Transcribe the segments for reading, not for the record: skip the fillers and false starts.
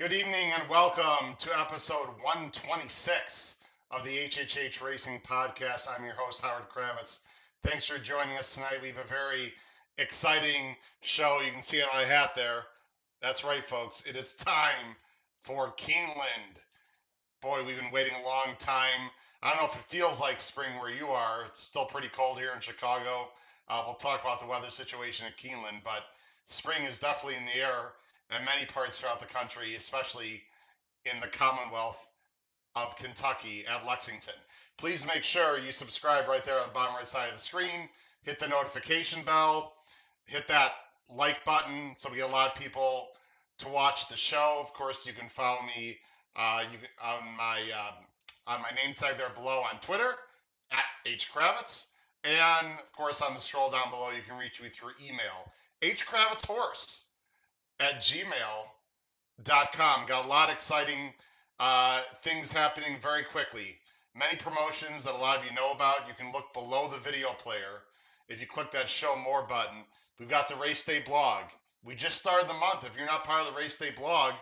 Good evening and welcome to episode 126 of the HHH Racing Podcast. I'm your host, Howard Kravitz. Thanks for joining us tonight. We have a very exciting show. You can see it on my hat there. That's right, folks. It is time for Keeneland. Boy, we've been waiting a long time. I don't know if it feels like spring where you are. It's still pretty cold here in Chicago. We'll talk about the weather situation at Keeneland, but spring is definitely in the air in many parts throughout the country, especially in the Commonwealth of Kentucky at Lexington. Please make sure you subscribe right there on the bottom right side of the screen. Hit the notification bell. Hit that like button so we get a lot of people to watch the show. Of course, you can follow me on my name tag there below on Twitter at hkravitz, and of course on the scroll down below you can reach me through email hkravitzhorse at gmail.com. Got a lot of exciting things happening very quickly. Many promotions that a lot of you know about. You can look below the video player. If you click that show more button, we've got the Race Day blog. We just started the month. If you're not part of the Race Day blog,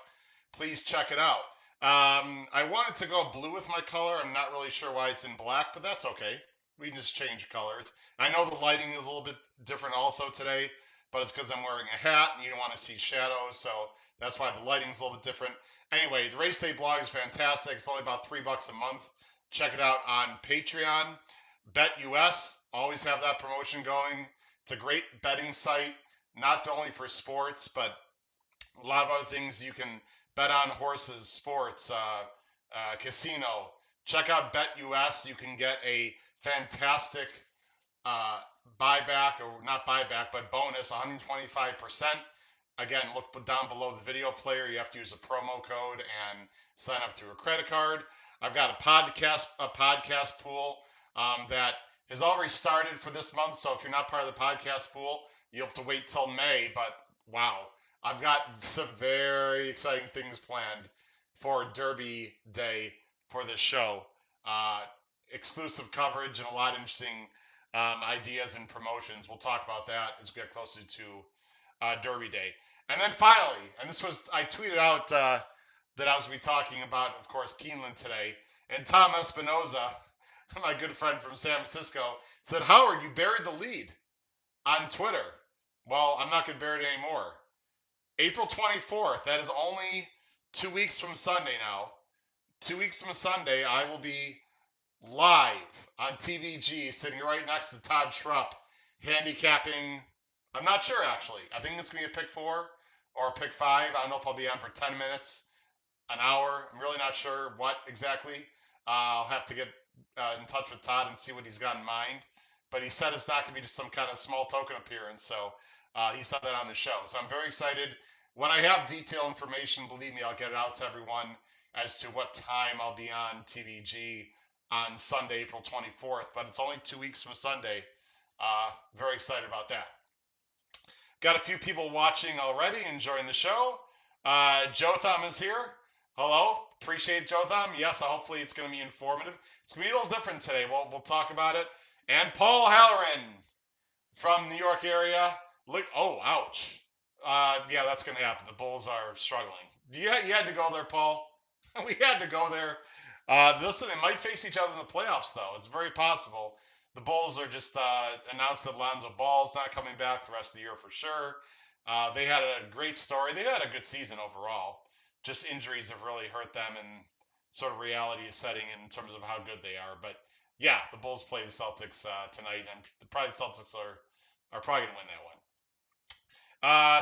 please check it out. I wanted to go blue with my color. I'm not really sure why it's in black, but that's okay. We can just change colors. I know the lighting is a little bit different also today, but it's because I'm wearing a hat and you don't want to see shadows, so that's why the lighting's a little bit different. Anyway, the Race Day blog is fantastic. It's only about $3 a month. Check it out on Patreon. BetUS, always have that promotion going. It's a great betting site, not only for sports, but a lot of other things you can bet on: horses, sports, casino. Check out BetUS. You can get a fantastic buyback, or not buyback, but bonus, 125%. Again, look down below the video player. You have to use a promo code and sign up through a credit card. I've got a podcast pool that has already started for this month. So if you're not part of the podcast pool, you'll have to wait till May. But wow, I've got some very exciting things planned for Derby Day for this show. Exclusive coverage and a lot of interesting ideas and promotions. We'll talk about that as we get closer to Derby Day. And then finally, and I tweeted out that I was going to be talking about, of course, Keeneland today. And Tom Espinoza, my good friend from San Francisco, said, Howard, you buried the lead on Twitter. Well, I'm not going to bury it anymore. April 24th, that is only 2 weeks from Sunday now. 2 weeks from Sunday, I will be live on TVG, sitting right next to Todd Schrupp, handicapping. I'm not sure, actually. I think it's going to be a pick 4 or a pick 5. I don't know if I'll be on for 10 minutes, an hour. I'm really not sure what exactly. I'll have to get in touch with Todd and see what he's got in mind. But he said it's not going to be just some kind of small token appearance. So he said that on the show. So I'm very excited. When I have detailed information, believe me, I'll get it out to everyone as to what time I'll be on TVG on Sunday, April 24th. But it's only 2 weeks from Sunday. Very excited about that. Got a few people watching already, enjoying the show. Jotham is here. Hello. Appreciate Jotham. Yes, hopefully it's going to be informative. It's going to be a little different today. We'll talk about it. And Paul Halloran from New York area. Look, oh, ouch. Yeah, that's going to happen. The Bulls are struggling. You had to go there, Paul. We had to go there. Listen, it might face each other in the playoffs, though. It's very possible. The Bulls are just announced that Lonzo Ball's not coming back the rest of the year for sure. They had a great story. They had a good season overall. Just injuries have really hurt them, and sort of reality is setting in terms of how good they are. But yeah, the Bulls play the Celtics tonight, and probably the Celtics are probably going to win that one.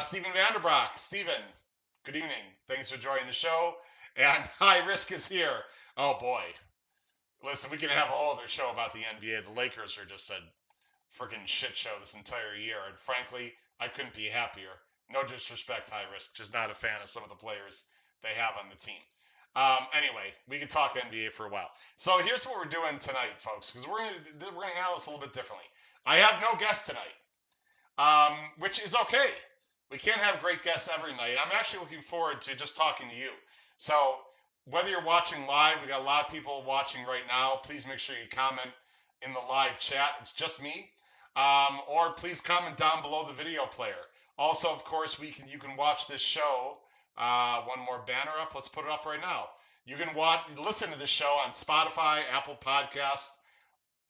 Steven Vanderbrock. Steven, good evening. Thanks for joining the show. And High Risk is here. Oh, boy. Listen, we can have a whole other show about the NBA. The Lakers are just a freaking shit show this entire year. And frankly, I couldn't be happier. No disrespect, High Risk. Just not a fan of some of the players they have on the team. Anyway, we can talk NBA for a while. So here's what we're doing tonight, folks, because we're gonna handle this a little bit differently. I have no guest tonight, which is okay. We can't have great guests every night. I'm actually looking forward to just talking to you. So whether you're watching live, we got a lot of people watching right now. Please make sure you comment in the live chat. It's just me. Or please comment down below the video player. Also, of course, you can watch this show One more banner up. Let's put it up right now. You can listen to this show on Spotify, Apple Podcasts,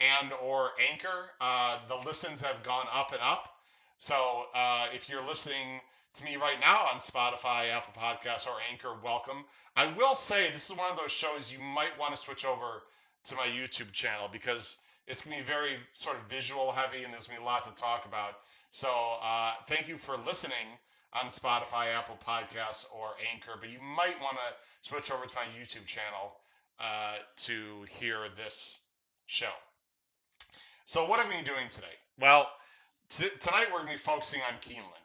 and or Anchor. The listens have gone up and up. So if you're listening to me right now on Spotify, Apple Podcasts, or Anchor, welcome. I will say this is one of those shows you might want to switch over to my YouTube channel because it's going to be very sort of visual heavy and there's going to be a lot to talk about. So thank you for listening on Spotify, Apple Podcasts, or Anchor, but you might want to switch over to my YouTube channel to hear this show. So what are we doing today? Well, tonight we're going to be focusing on Keeneland.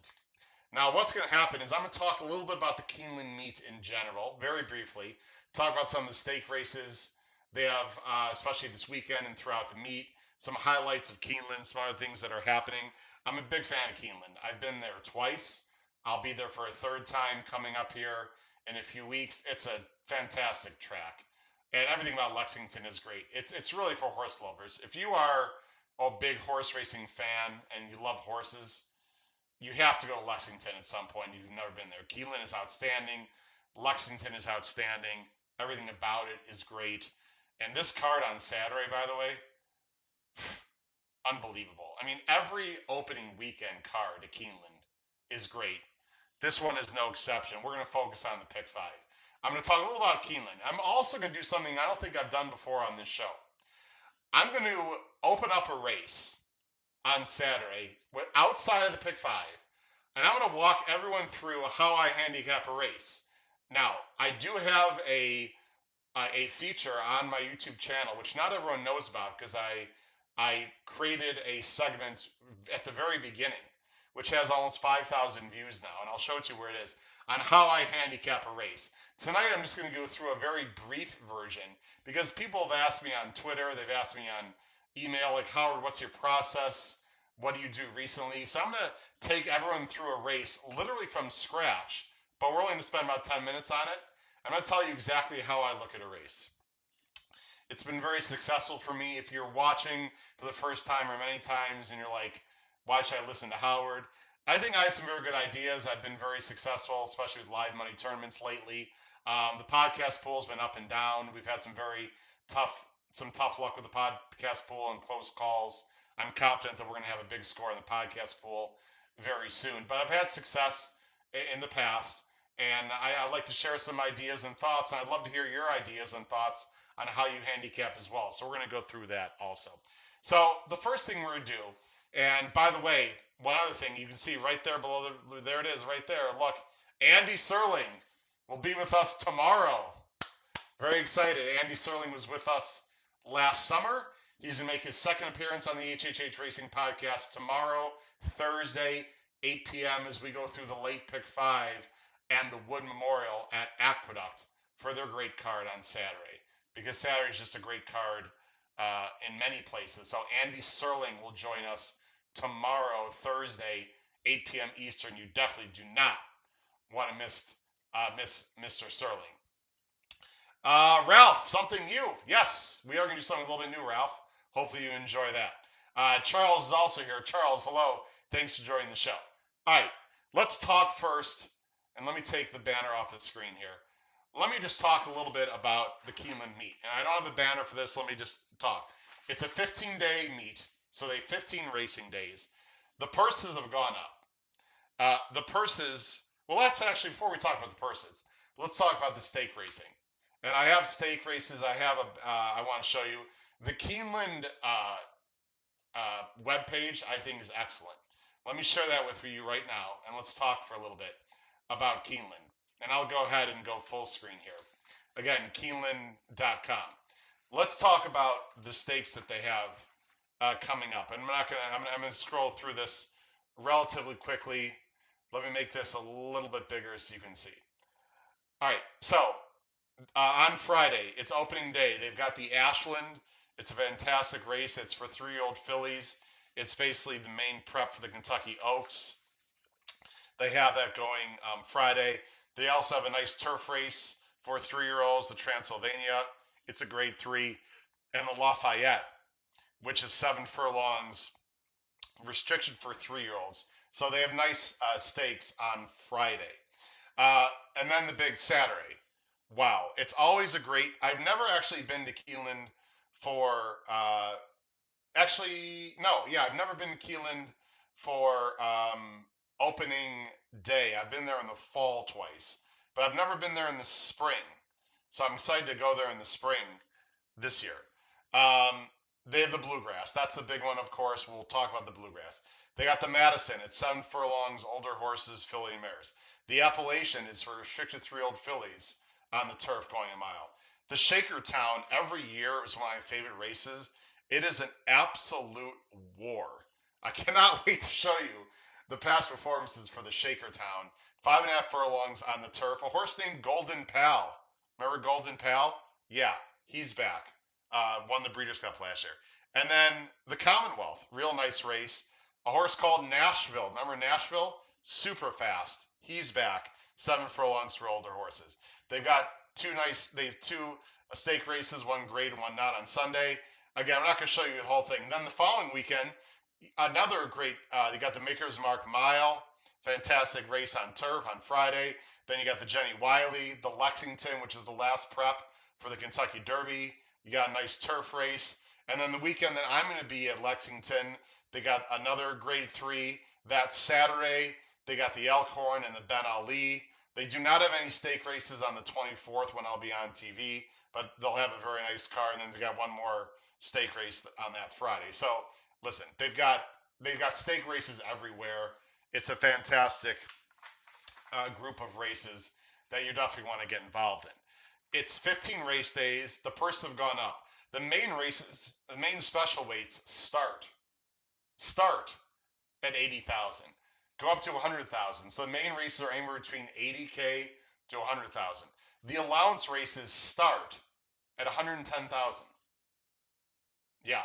Now, what's going to happen is I'm going to talk a little bit about the Keeneland meet in general, very briefly. Talk about some of the stake races they have, especially this weekend and throughout the meet. Some highlights of Keeneland, some other things that are happening. I'm a big fan of Keeneland. I've been there twice. I'll be there for a third time coming up here in a few weeks. It's a fantastic track, and everything about Lexington is great. It's really for horse lovers. If you are a big horse racing fan and you love horses, you have to go to Lexington at some point if you've never been there. Keeneland is outstanding. Lexington is outstanding. Everything about it is great. And this card on Saturday, by the way, unbelievable. I mean, every opening weekend card at Keeneland is great. This one is no exception. We're going to focus on the pick five. I'm going to talk a little about Keeneland. I'm also going to do something I don't think I've done before on this show. I'm going to open up a race on Saturday outside of the pick five, and I'm going to walk everyone through how I handicap a race. Now, I do have a feature on my YouTube channel, which not everyone knows about because I created a segment at the very beginning, which has almost 5,000 views now, and I'll show it to you where it is, on how I handicap a race. Tonight I'm just going to go through a very brief version because people have asked me on Twitter, they've asked me on email, like, Howard, what's your process? What do you do recently? So I'm going to take everyone through a race literally from scratch, but we're only going to spend about 10 minutes on it. I'm going to tell you exactly how I look at a race. It's been very successful for me. If you're watching for the first time or many times and you're like, why should I listen to Howard? I think I have some very good ideas. I've been very successful, especially with live money tournaments lately. The podcast pool has been up and down. We've had some tough luck with the podcast pool and close calls. I'm confident that we're going to have a big score in the podcast pool very soon. But I've had success in the past, and I'd like to share some ideas and thoughts. And I'd love to hear your ideas and thoughts on how you handicap as well. So we're going to go through that also. So the first thing we're going to do, and by the way, one other thing you can see right there below, there it is right there. Look, Andy Serling will be with us tomorrow. Very excited. Andy Serling was with us last summer. He's going to make his second appearance on the HHH Racing Podcast tomorrow, Thursday, 8 p.m. as we go through the late pick five and the Wood Memorial at Aqueduct for their great card on Saturday. Because Saturday is just a great card in many places. So Andy Serling will join us tomorrow, Thursday, 8 p.m. Eastern. You definitely do not want to miss Mr. Serling. Ralph, something new. Yes, we are going to do something a little bit new, Ralph. Hopefully you enjoy that. Charles is also here. Charles, hello. Thanks for joining the show. All right, let's talk first, and let me take the banner off the screen here. Let me just talk a little bit about the Keeneland meet. And I don't have a banner for this. Let me just talk. It's a 15-day meet, so they have 15 racing days. The purses have gone up. The purses, well, that's actually, before we talk about the purses, let's talk about the stake racing. And I have stake races. I want to show you. The Keeneland webpage, I think, is excellent. Let me share that with you right now, and let's talk for a little bit about Keeneland. And I'll go ahead and go full screen here. Again, Keeneland.com. Let's talk about the stakes that they have coming up. And I'm going to scroll through this relatively quickly. Let me make this a little bit bigger so you can see. All right, so on Friday, it's opening day. They've got the Ashland. It's a fantastic race. It's for 3-year-old fillies. It's basically the main prep for the Kentucky Oaks. They have that going Friday. They also have a nice turf race for 3-year-olds, the Transylvania. It's a grade 3. And the Lafayette, which is 7 furlongs, restriction for 3-year-olds. So they have nice stakes on Friday. And then the big Saturday. Wow, it's always a great. I've never actually been to Keeneland for. Actually, no, yeah, I've never been to Keeneland for opening day. I've been there in the fall twice, but I've never been there in the spring. So I'm excited to go there in the spring this year. Um, they have the Bluegrass. That's the big one, of course. We'll talk about the Bluegrass. They got the Madison. It's 7 furlongs, older horses, filly and mares. The Appalachian is for restricted 3-year-old fillies on the turf going a mile. The Shakertown every year is one of my favorite races. It is an absolute war. I cannot wait to show you the past performances for the Shakertown. 5.5 furlongs on the turf. A horse named Golden Pal. Remember Golden Pal? Yeah, he's back. Won the Breeders' Cup last year. And then the Commonwealth, real nice race. A horse called Nashville. Remember Nashville? Super fast. He's back. 7 furlongs for older horses. They've got they have two stake races, one grade, one not on Sunday. Again, I'm not going to show you the whole thing. Then the following weekend, another great, you got the Maker's Mark Mile, fantastic race on turf on Friday. Then you got the Jenny Wiley, the Lexington, which is the last prep for the Kentucky Derby. You got a nice turf race. And then the weekend that I'm going to be at Lexington, they got another grade 3. That Saturday, they got the Elkhorn and the Ben Ali. They do not have any stake races on the 24th when I'll be on TV, but they'll have a very nice car. And then they got one more stake race on that Friday. So listen, they've got stake races everywhere. It's a fantastic group of races that you definitely want to get involved in. It's 15 race days. The purses have gone up. The main races, the main special weights start at 80,000, go up to 100,000. So the main races are anywhere between 80K to 100,000. The allowance races start at 110,000. Yeah,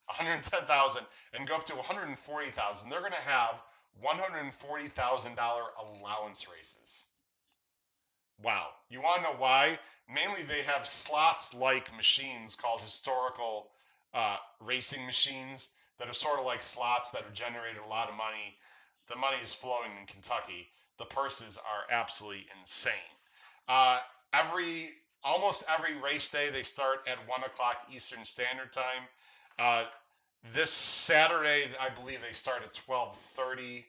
110,000 and go up to 140,000. They're going to have $140,000 allowance races. Wow. You want to know why? Mainly they have slots like machines called historical racing machines that are sort of like slots that have generated a lot of money. The money is flowing in Kentucky. The purses are absolutely insane. Uh, every Almost every race day they start at 1 o'clock Eastern Standard Time. Uh, this Saturday, I believe they start at 12:30.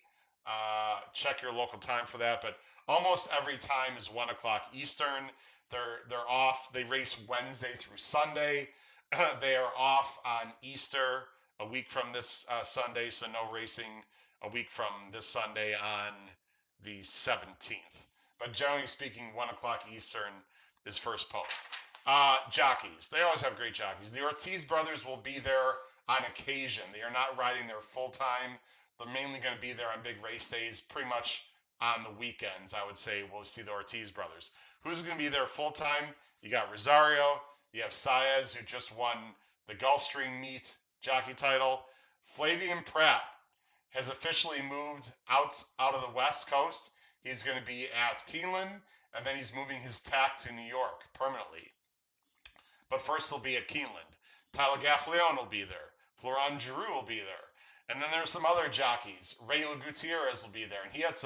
Check your local time for that, but almost every time is 1 o'clock Eastern. They're off. They race Wednesday through Sunday. They are off on Easter a week from this Sunday, so no racing a week from this Sunday on the 17th. But generally speaking, 1 o'clock Eastern is first post. Jockeys. They always have great jockeys. The Ortiz brothers will be there on occasion. They are not riding there full time. They're mainly going to be there on big race days, pretty much on the weekends, I would say. We'll see the Ortiz brothers. Who's going to be there full time? You got Rosario. You have Saez, who just won the Gulfstream Meet jockey title. Flavian Pratt has officially moved out of the West Coast. He's going to be at Keeneland, and then he's moving his tack to New York permanently. But first he'll be at Keeneland. Tyler Gaffleone will be there. Florent Giroux will be there. And then there's some other jockeys. Raylo Gutierrez will be there. And he had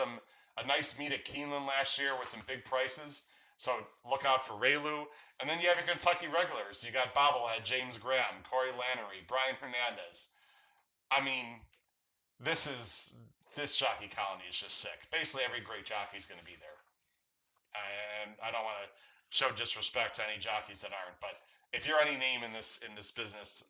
a nice meet at Keeneland last year with some big prices. So look out for Raylu. And then you have your Kentucky regulars. You got Bobblehead, James Graham, Corey Lannery, Brian Hernandez. I mean, this jockey colony is just sick. Basically, every great jockey is going to be there. And I don't want to show disrespect to any jockeys that aren't, but if you're any name in this business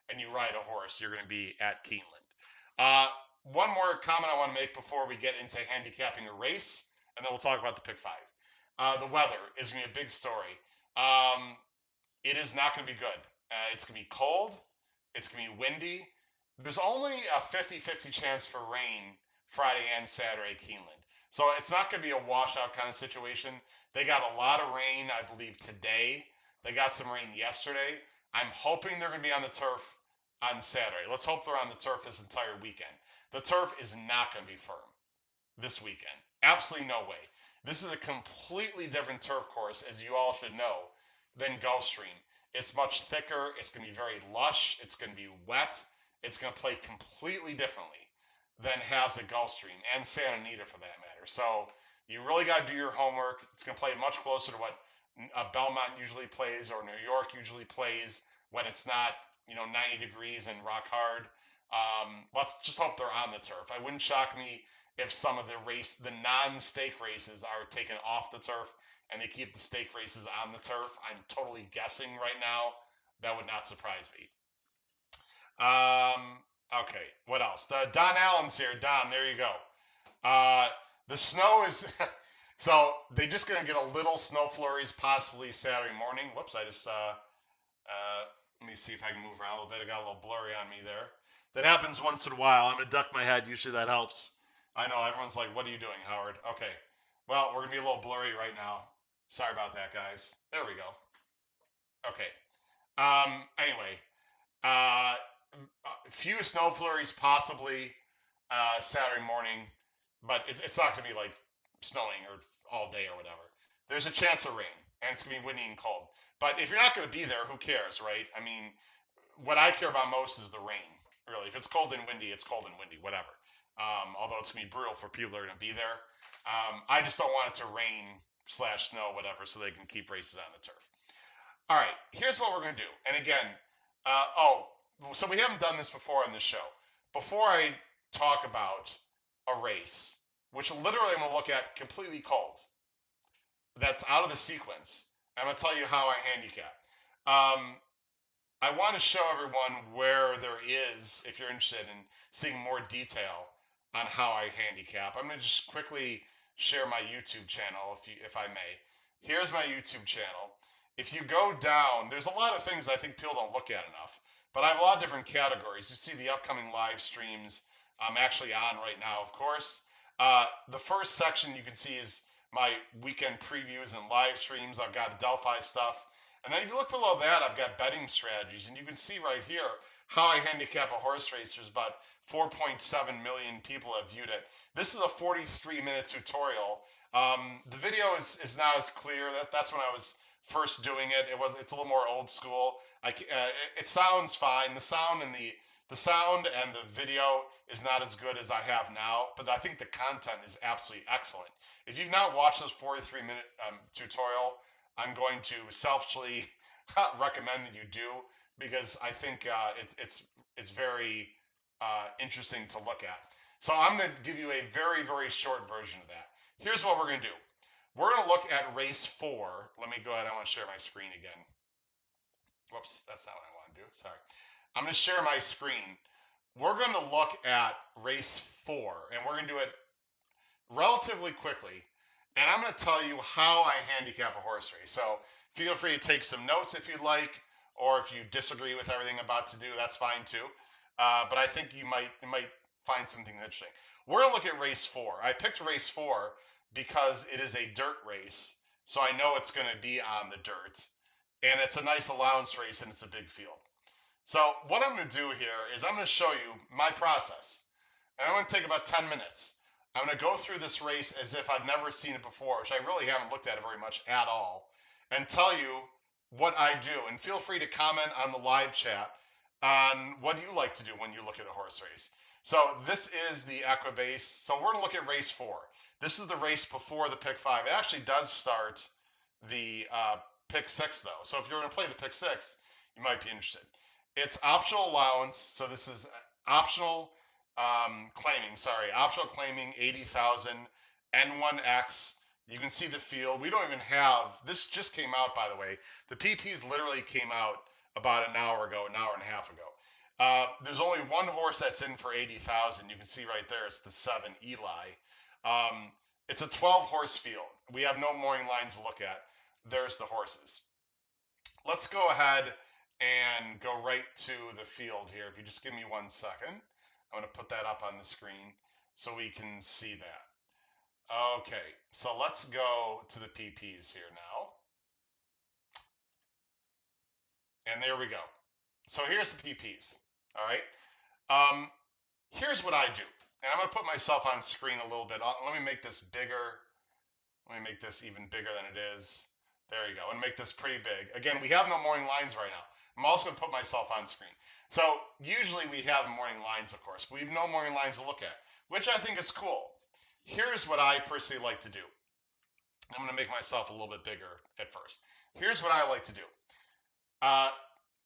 and you ride a horse, you're going to be at Keeneland. One more comment I want to make before we get into handicapping a race, and then we'll talk about the pick five. The weather is going to be a big story. It is not going to be good. It's going to be cold. It's going to be windy. There's only a 50-50 chance for rain Friday and Saturday at Keeneland. So it's not going to be a washout kind of situation. They got a lot of rain, I believe, today. They got some rain yesterday. I'm hoping they're going to be on the turf on Saturday. Let's hope they're on the turf this entire weekend. The turf is not going to be firm this weekend. Absolutely no way. This is a completely different turf course, as you all should know, than Gulfstream. It's much thicker. It's going to be very lush. It's going to be wet. It's going to play completely differently than has at Gulfstream and Santa Anita for that matter. So You really got to do your homework. It's going to play much closer to what Belmont usually plays or New York usually plays when it's not, 90 degrees and rock hard. Let's just hope they're on the turf. It wouldn't shock me if some of the non-stake races are taken off the turf and they keep the stake races on the turf. I'm totally guessing right now. That would not surprise me. Okay, what else? Don Allen's here. Don, there you go. The snow is so they just gonna get a little snow flurries possibly Saturday morning. Whoops, I just let me see if I can move around a little bit. I got a little blurry on me there. That happens once in a while. I'm gonna duck my head. Usually that helps. I know everyone's like, "What are you doing, Howard?" Okay. Well, we're gonna be a little blurry right now. Sorry about that, guys. There we go. Okay. Anyway, uh, few snow flurries possibly Saturday morning, but it's not going to be like snowing or all day or whatever. There's a chance of rain, and it's going to be windy and cold. But if you're not going to be there, who cares, right? I mean, what I care about most is the rain, really. If it's cold and windy, it's cold and windy, whatever. Although it's going to be brutal for people that are going to be there. I just don't want it to rain slash snow, whatever, so they can keep races on the turf. All right, here's what we're going to do. And again, so we haven't done this before on this show. Before I talk about a race, which literally I'm going to look at completely cold, that's out of the sequence, I'm going to tell you how I handicap. I want to show everyone where there is, if you're interested in seeing more detail on how I handicap. I'm going to just quickly share my YouTube channel, if I may. Here's my YouTube channel. If you go down, there's a lot of things I think people don't look at enough, but I have a lot of different categories. You see the upcoming live streams I'm actually on right now, of course. The first section you can see is my weekend previews and live streams. I've got Delphi stuff. And then if you look below that, I've got betting strategies. And you can see right here how I handicap a horse race. There's about 4.7 million people have viewed it. This is a 43-minute tutorial. The video is not as clear. That's when I was first doing it. It's a little more old school. It sounds fine. The sound and the video is not as good as I have now, but I think the content is absolutely excellent. If you've not watched this 43-minute tutorial, I'm going to selfishly recommend that you do, because I think it's very interesting to look at. So I'm going to give you a very, very short version of that. Here's what we're going to do. We're going to look at race 4. Let me go ahead. I want to share my screen again. Whoops, that's not what I want to do. Sorry. I'm going to share my screen. We're going to look at race 4, and we're going to do it relatively quickly. And I'm going to tell you how I handicap a horse race. So feel free to take some notes if you'd like, or if you disagree with everything I'm about to do, that's fine too. But I think you might find something interesting. We're going to look at race 4. I picked race 4 because it is a dirt race, so I know it's going to be on the dirt. And it's a nice allowance race, and it's a big field. So what I'm going to do here is I'm going to show you my process. And I'm going to take about 10 minutes. I'm going to go through this race as if I've never seen it before, which I really haven't looked at it very much at all, and tell you what I do. And feel free to comment on the live chat on what you like to do when you look at a horse race. So this is the Equibase. So we're going to look at race 4. This is the race before the pick 5. It actually does start the pick 6, though. So if you're going to play the pick 6, you might be interested. It's optional allowance. So this is optional optional claiming 80,000 N1X. You can see the field. We don't even have, this just came out, by the way. The PPs literally came out about an hour and a half ago. There's only one horse that's in for 80,000. You can see right there, it's the 7 Eli. It's a 12 horse field. We have no morning lines to look at. There's the horses. Let's go ahead and go right to the field here. If you just give me 1 second. I'm going to put that up on the screen so we can see that. Okay, so let's go to the PPs here now. And there we go. So here's the PPs, all right? Here's what I do. And I'm going to put myself on screen a little bit. Let me make this bigger. Let me make this even bigger than it is. There you go. And make this pretty big. Again, we have no morning lines right now. I'm also going to put myself on screen. So usually we have morning lines, of course, but we have no morning lines to look at, which I think is cool. Here's what I personally like to do. I'm going to make myself a little bit bigger at first. Here's what I like to do. Uh,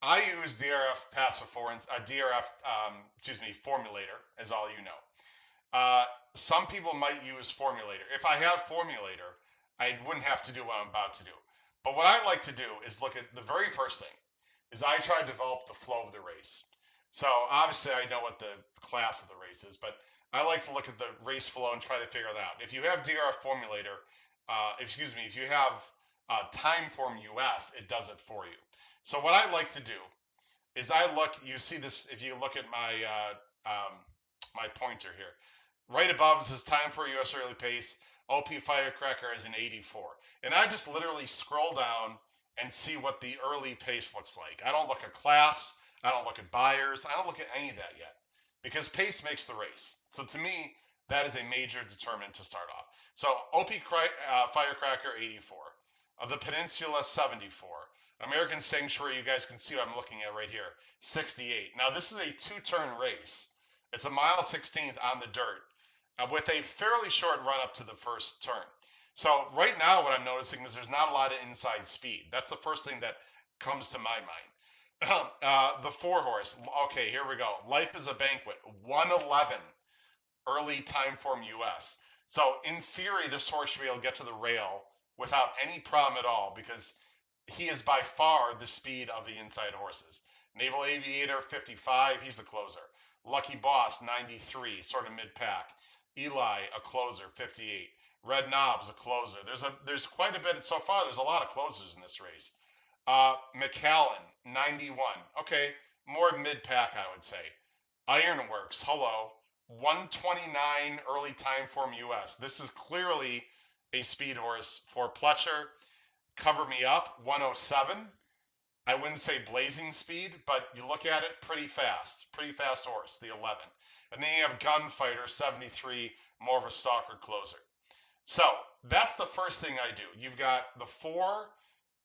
I use DRF pass performance, DRF, formulator, as all you know. Some people might use formulator. If I had formulator, I wouldn't have to do what I'm about to do. But what I like to do is look at the very first thing is I try to develop the flow of the race. So obviously I know what the class of the race is, but I like to look at the race flow and try to figure that out. If you have DRF formulator, if you have Timeform US, it does it for you. So what I like to do is I look. You see this if you look at my pointer here. Right above it says time for US early pace. OP Firecracker is an 84. And I just literally scroll down and see what the early pace looks like. I don't look at class. I don't look at buyers. I don't look at any of that yet because pace makes the race. So to me, that is a major determinant to start off. So OP Firecracker 84. The Peninsula 74. American Sanctuary, you guys can see what I'm looking at right here, 68. Now this is a two-turn race. It's a mile 16th on the dirt with a fairly short run up to the first turn. So right now what I'm noticing is there's not a lot of inside speed. That's the first thing that comes to my mind. The 4-horse. Okay, here we go. Life is a Banquet. 111 early Timeform US. So in theory, this horse should be able to get to the rail without any problem at all because he is by far the speed of the inside horses. Naval Aviator 55, he's the closer. Lucky Boss 93, sort of mid-pack. Eli, a closer, 58. Red Knob's a closer. There's quite a bit so far. There's a lot of closers in this race. McAllen 91. Okay, more mid-pack I would say. Ironworks, hello. 129 early Timeform US. This is clearly a speed horse for Pletcher. Cover Me Up, 107. I wouldn't say blazing speed, but you look at it, pretty fast horse, the 11. And then you have Gunfighter, 73, more of a stalker closer. So that's the first thing I do. You've got the 4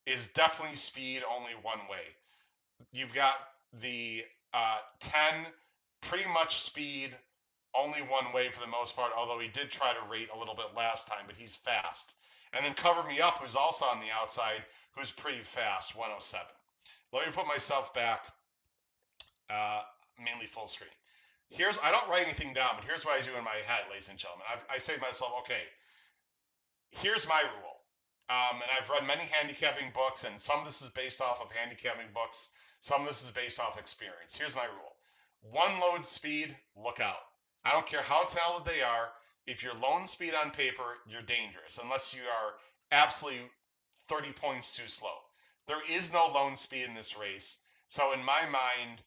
is definitely speed only one way. You've got the 10, pretty much speed only one way for the most part, although he did try to rate a little bit last time, but he's fast. And then Cover Me Up, who's also on the outside, who's pretty fast, 107. Let me put myself back, mainly full screen. I don't write anything down, but here's what I do in my head, ladies and gentlemen. I say to myself, okay, here's my rule. And I've read many handicapping books, and some of this is based off of handicapping books. Some of this is based off experience. Here's my rule. One load speed, look out. I don't care how talented they are. If you're lone speed on paper, you're dangerous, unless you are absolutely 30 points too slow. There is no lone speed in this race. So in my mind,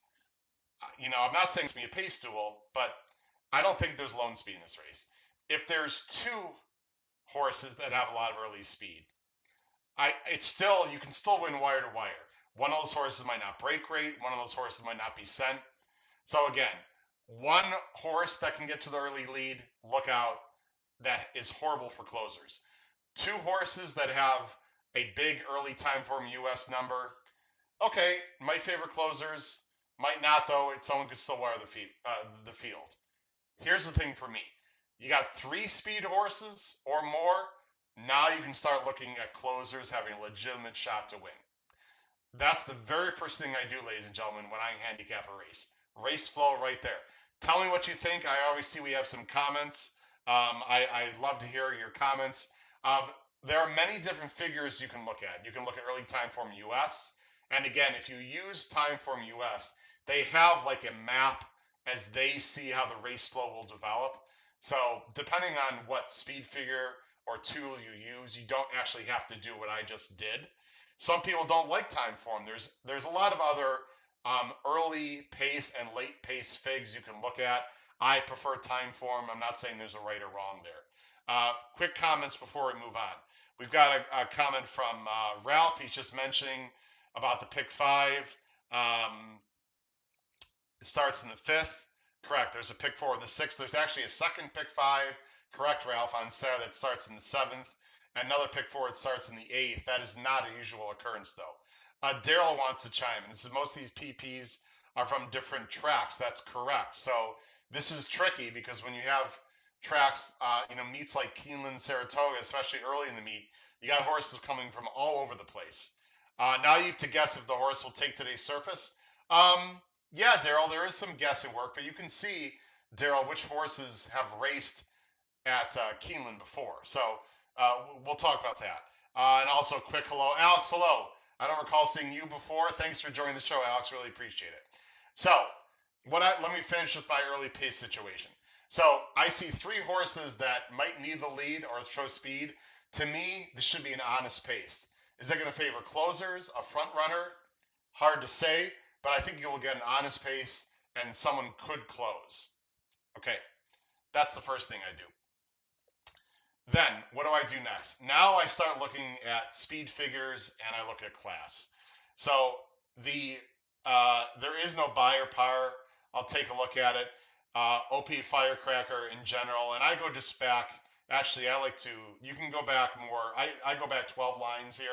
I'm not saying it's going to be a pace duel, but I don't think there's lone speed in this race. If there's 2 horses that have a lot of early speed, you can still win wire to wire. One of those horses might not break great. One of those horses might not be sent. So again, one horse that can get to the early lead, look out. That is horrible for closers. 2 horses that have a big early Timeform US number. Okay, my favorite closers. Might not though. Someone could still wire the field. Here's the thing for me. You got 3 speed horses or more. Now you can start looking at closers having a legitimate shot to win. That's the very first thing I do, ladies and gentlemen, when I handicap a race. Race flow right there. Tell me what you think. I always see we have some comments. I love to hear your comments. There are many different figures you can look at. You can look at early Timeform US. And again, if you use Timeform US, they have like a map as they see how the race flow will develop. So depending on what speed figure or tool you use, you don't actually have to do what I just did. Some people don't like Timeform. There's a lot of other early pace and late pace figs you can look at. I prefer Timeform. I'm not saying there's a right or wrong there. Quick comments before we move on. We've got a comment from Ralph. He's just mentioning about the pick 5. It starts in the 5th. Correct. There's a pick 4 in the 6th. There's actually a second pick 5. Correct, Ralph, on Saturday that starts in the 7th. Another pick 4 that starts in the 8th. That is not a usual occurrence, though. Daryl wants to chime in. This is most of these PPs are from different tracks. That's correct. So this is tricky because when you have tracks, meets like Keeneland, Saratoga, especially early in the meet, you got horses coming from all over the place. Now you have to guess if the horse will take today's surface. Yeah, Daryl, there is some guessing work, but you can see, Daryl, which horses have raced at Keeneland before. So we'll talk about that. And also, quick hello, Alex. Hello. I don't recall seeing you before. Thanks for joining the show, Alex. Really appreciate it. So, let me finish with my early pace situation. So I see three horses that might need the lead or show speed. To me, this should be an honest pace. Is that going to favor closers, a front runner? Hard to say, but I think you will get an honest pace and someone could close. Okay, that's the first thing I do. Then, what do I do next? Now I start looking at speed figures and I look at class. So there is no buyer par. I'll take a look at it. OP Firecracker in general, and I go just back. Actually, I like to. You can go back more. I go back 12 lines here,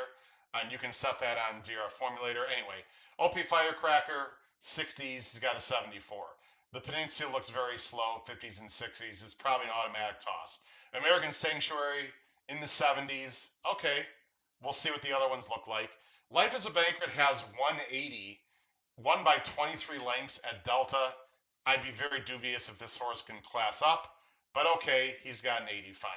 and you can set that on your formulator. Anyway, OP Firecracker 60s. He's got a 74. The Peninsula looks very slow, 50s and 60s. It's probably an automatic toss. American Sanctuary in the 70s. Okay, we'll see what the other ones look like. Life is a Banquet has 180, won by 23 lengths at Delta. I'd be very dubious if this horse can class up, but okay, he's got an 80, fine.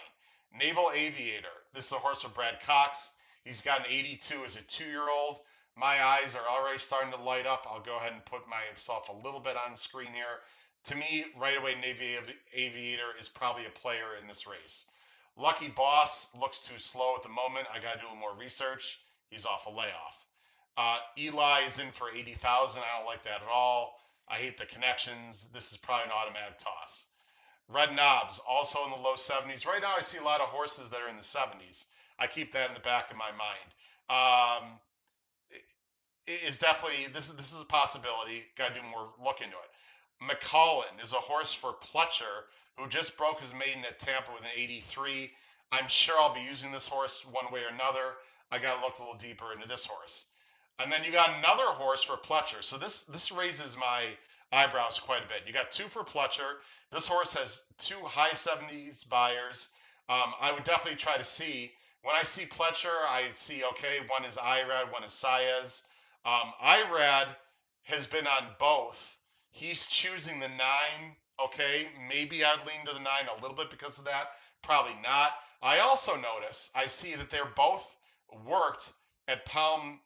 Naval Aviator. This is a horse for Brad Cox. He's got an 82 as a 2-year-old. My eyes are already starting to light up. I'll go ahead and put myself a little bit on screen here. To me, right away, Navy Aviator is probably a player in this race. Lucky Boss looks too slow at the moment. I got to do a little more research. He's off a layoff. Eli is in for 80,000. I don't like that at all. I hate the connections. This is probably an automatic toss. Red Knobs, also in the low 70s. Right now, I see a lot of horses that are in the 70s. I keep that in the back of my mind. Is definitely this is a possibility. Got to do more look into it. McCollin is a horse for Pletcher who just broke his maiden at Tampa with an 83. I'm sure I'll be using this horse one way or another. I got to look a little deeper into this horse. And then you got another horse for Pletcher. So this raises my eyebrows quite a bit. You got two for Pletcher. This horse has two high 70s buyers. I would definitely try to see. When I see Pletcher, I see, okay, one is Irad, one is Saez. Irad has been on both. He's choosing the 9. Okay, maybe I'd lean to the 9 a little bit because of that. Probably not. I also notice, I see that they're both worked at Palm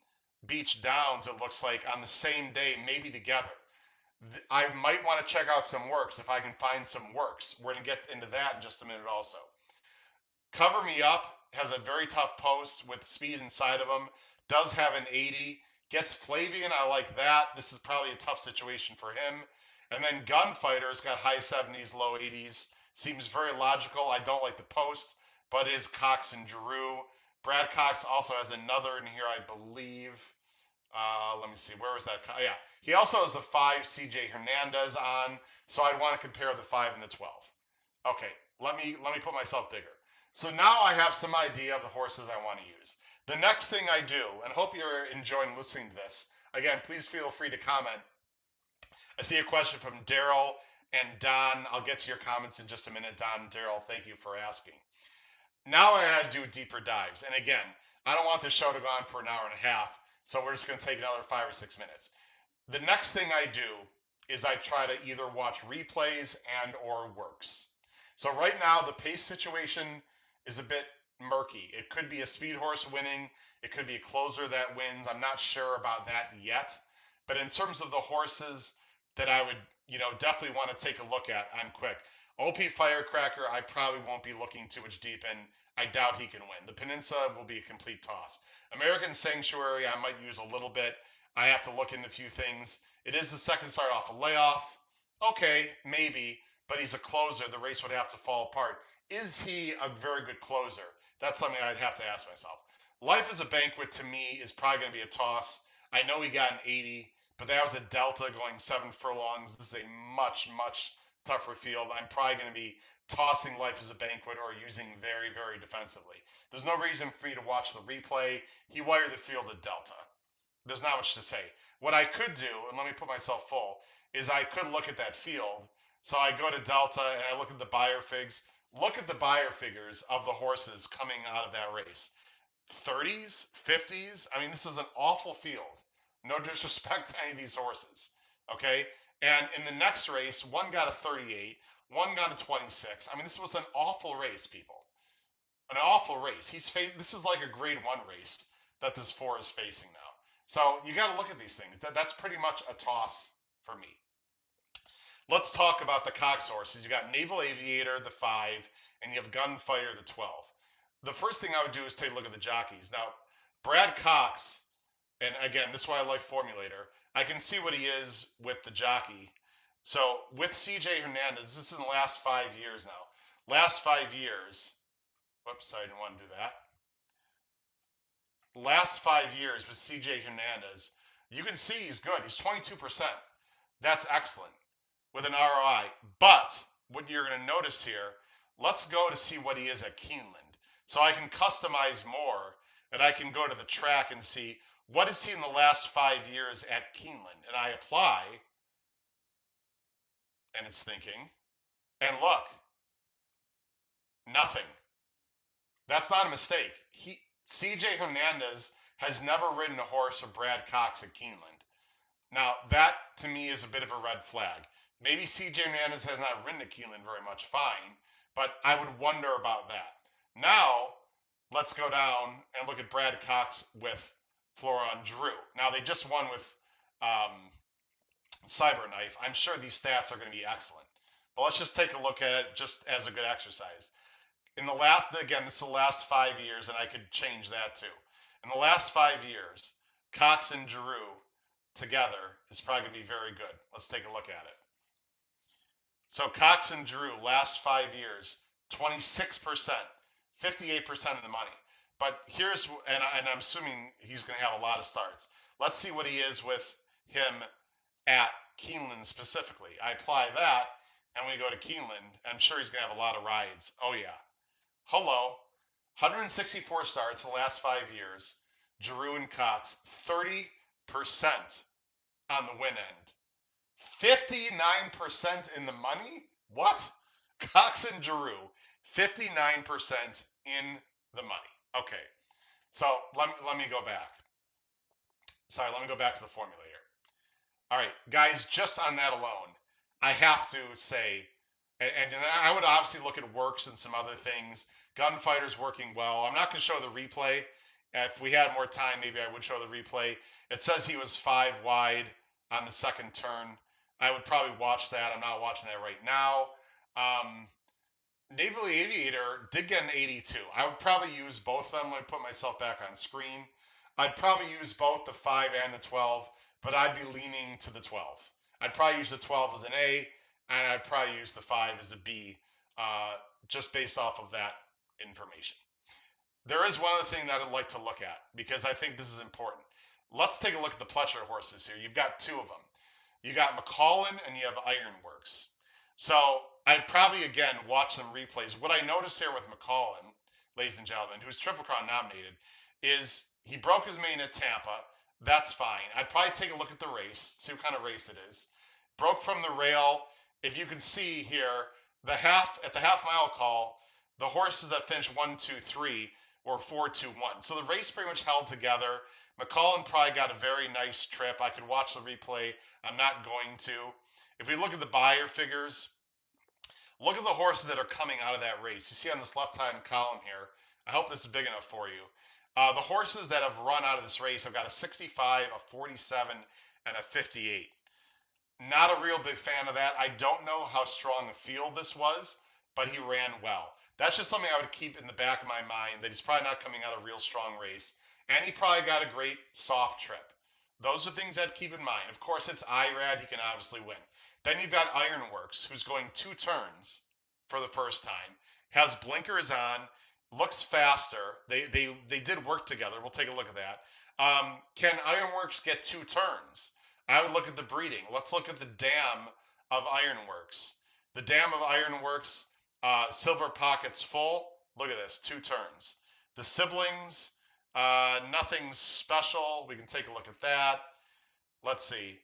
Beach Downs, it looks like, on the same day, maybe together. I might want to check out some works if I can find some works. We're going to get into that in just a minute also. Cover Me Up has a very tough post with speed inside of him. Does have an 80. Gets Flavian. I like that. This is probably a tough situation for him. And then Gunfighter's got high 70s, low 80s. Seems very logical. I don't like the post, but it is Cox and Giroux. Brad Cox also has another in here, I believe. Let me see. Where was that? Yeah. He also has the 5 CJ Hernandez on, so I'd want to compare the 5 and the 12. Okay. Let me put myself bigger. So now I have some idea of the horses I want to use. The next thing I do, and hope you're enjoying listening to this, again, please feel free to comment. I see a question from Daryl and Don. I'll get to your comments in just a minute, Don and Daryl. Thank you for asking. Now I have to do deeper dives. And again, I don't want this show to go on for an hour and a half, so we're just going to take another 5 or 6 minutes. The next thing I do is I try to either watch replays and or works. So right now, the pace situation is a bit murky. It could be a speed horse winning. It could be a closer that wins. I'm not sure about that yet. But in terms of the horses that I would, definitely want to take a look at, I'm quick. OP Firecracker, I probably won't be looking too much deep in. I doubt he can win. The Peninsula will be a complete toss. American Sanctuary, I might use a little bit. I have to look into a few things. It is the second start off a layoff. Okay, maybe, but he's a closer. The race would have to fall apart. Is he a very good closer? That's something I'd have to ask myself. Life is a Banquet, to me, is probably going to be a toss. I know he got an 80, but that was a Delta going 7 furlongs. This is a much, much tougher field. I'm probably going to be tossing Life as a Banquet or using very, very defensively. There's no reason for me to watch the replay. He wired the field at Delta. There's not much to say. What I could do, and let me put myself full, is I could look at that field. So I go to Delta and I look at the buyer figs. Look at the buyer figures of the horses coming out of that race. 30s, 50s. I mean, this is an awful field. No disrespect to any of these horses. Okay. And in the next race, one got a 38, one got a 26. I mean, this was an awful race, people. An awful race. This is like a grade one race that this four is facing now. So you got to look at these things. That's pretty much a toss for me. Let's talk about the Cox horses. You got Naval Aviator, the 5, and you have Gunfighter, the 12. The first thing I would do is take a look at the jockeys. Now, Brad Cox, and again, this is why I like Formulator. I can see what he is with the jockey. So with CJ Hernandez, this is in the last 5 years now. Last 5 years, whoops, I didn't want to do that. Last 5 years with CJ Hernandez, you can see he's good. He's 22%. That's excellent with an ROI. But what you're going to notice here, let's go to see what he is at Keeneland. So I can customize more, and I can go to the track and see what is he in the last 5 years at Keeneland. And I apply, and it's thinking, and look, nothing. That's not a mistake. CJ Hernandez has never ridden a horse of Brad Cox at Keeneland. Now, that to me is a bit of a red flag. Maybe CJ Hernandez has not ridden at Keeneland very much, fine, but I would wonder about that. Now, let's go down and look at Brad Cox with Floron Drew. Now, they just won with Cyberknife. I'm sure these stats are going to be excellent. But let's just take a look at it just as a good exercise. In the last, again, this is the last 5 years, and I could change that too. In the last 5 years, Cox and Drew together is probably going to be very good. Let's take a look at it. So Cox and Drew, last 5 years, 26%, 58% of the money. But here's, and I'm assuming he's going to have a lot of starts. Let's see what he is with him at Keeneland specifically. I apply that, and we go to Keeneland. I'm sure he's going to have a lot of rides. Oh, yeah. Hello. 164 starts the last 5 years. Drew and Cox, 30% on the win end. 59% in the money? What? Cox and Drew, 59% in the money. Okay. So let me go back. Sorry, let me go back to the formula here. All right, guys, just on that alone, I have to say, and I would obviously look at works and some other things. Gunfighter's working well. I'm not going to show the replay. If we had more time, maybe I would show the replay. It says he was 5 wide on the second turn. I would probably watch that. I'm not watching that right now. Naval Aviator did get an 82. I would probably use both of them when I put myself back on screen. I'd probably use both the 5 and the 12, but I'd be leaning to the 12. I'd probably use the 12 as an A, and I'd probably use the 5 as a B, just based off of that information. There is one other thing that I'd like to look at, because I think this is important. Let's take a look at the Pletcher horses here. You've got 2 of them. You got McCollin and you have Ironworks. So I'd probably, again, watch some replays. What I noticed here with McCollin, ladies and gentlemen, who's Triple Crown nominated, is he broke his main at Tampa. That's fine. I'd probably take a look at the race, see what kind of race it is. Broke from the rail. If you can see here, at the half mile call, the horses that finished 1, 2, 3 were 4, 2, 1. So the race pretty much held together. McCollin probably got a very nice trip. I could watch the replay. I'm not going to. If we look at the buyer figures, look at the horses that are coming out of that race. You see on this left-hand column here, I hope this is big enough for you. The horses that have run out of this race have got a 65, a 47, and a 58. Not a real big fan of that. I don't know how strong a field this was, but he ran well. That's just something I would keep in the back of my mind, that he's probably not coming out of a real strong race. And he probably got a great soft trip. Those are things I'd keep in mind. Of course, it's IRAD. He can obviously win. Then you've got Ironworks, who's going 2 turns for the first time. Has blinkers on. Looks faster. They did work together. We'll take a look at that. Can Ironworks get 2 turns? I would look at the breeding. Let's look at the dam of Ironworks. The dam of Ironworks, silver pockets full. Look at this, 2 turns. The siblings, nothing special. We can take a look at that. Let's see.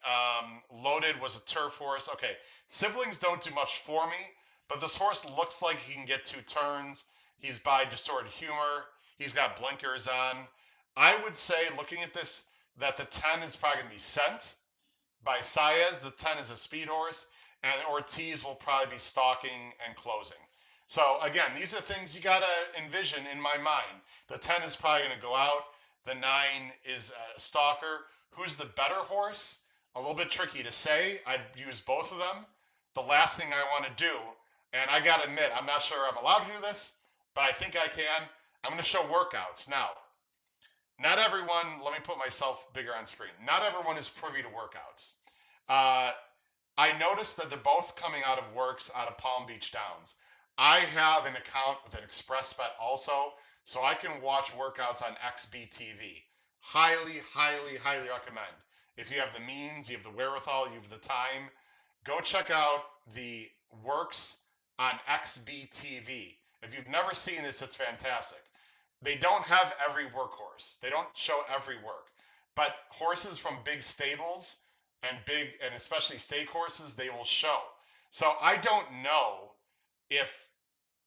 Loaded was a turf horse. Okay, siblings don't do much for me, but this horse looks like he can get 2 turns. He's by Distorted Humor. He's got blinkers on. I would say, looking at this, that the 10 is probably going to be sent by Saez. The 10 is a speed horse, and Ortiz will probably be stalking and closing. So again, these are things you got to envision in my mind. The 10 is probably going to go out. The 9 is a stalker. Who's the better horse? A little bit tricky to say. I'd use both of them. The last thing I want to do, and I got to admit, I'm not sure I'm allowed to do this, but I think I can. I'm going to show workouts. Now, not everyone, let me put myself bigger on screen. Not everyone is privy to workouts. I noticed that they're both coming out of works out of Palm Beach Downs. I have an account with an Express Bet also, so I can watch workouts on XBTV. Highly, highly, highly recommend. If you have the means, you have the wherewithal, you have the time, go check out the works on XBTV. If you've never seen this, it's fantastic. They don't have every workhorse. They don't show every work. But horses from big stables and especially stake horses, they will show. So I don't know if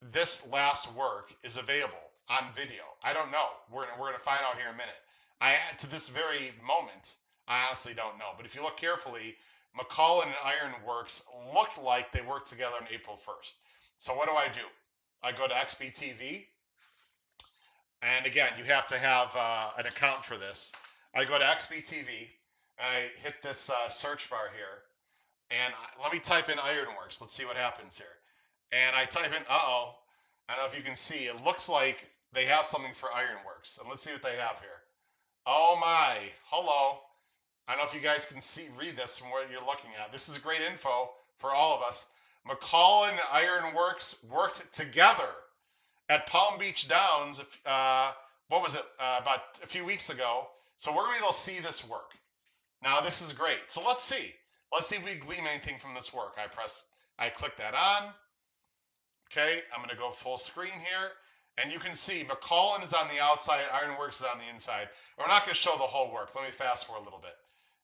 this last work is available on video. I don't know. We're gonna find out here in a minute. To this very moment, I honestly don't know. But if you look carefully, McCullen and Ironworks looked like they worked together on April 1st. So what do? I go to XBTV, and again, you have to have an account for this. I go to XBTV, and I hit this search bar here, and let me type in Ironworks. Let's see what happens here. And I type in, I don't know if you can see, it looks like they have something for Ironworks. And let's see what they have here. Oh my, hello. I don't know if you guys can read this from what you're looking at. This is great info for all of us. McCullen and Ironworks worked together at Palm Beach Downs, what was it, about a few weeks ago. So we're going to be able to see this work. Now this is great. So let's see. Let's see if we glean anything from this work. I click that on. Okay, I'm going to go full screen here. And you can see McCullen is on the outside, Ironworks is on the inside. We're not going to show the whole work. Let me fast forward a little bit.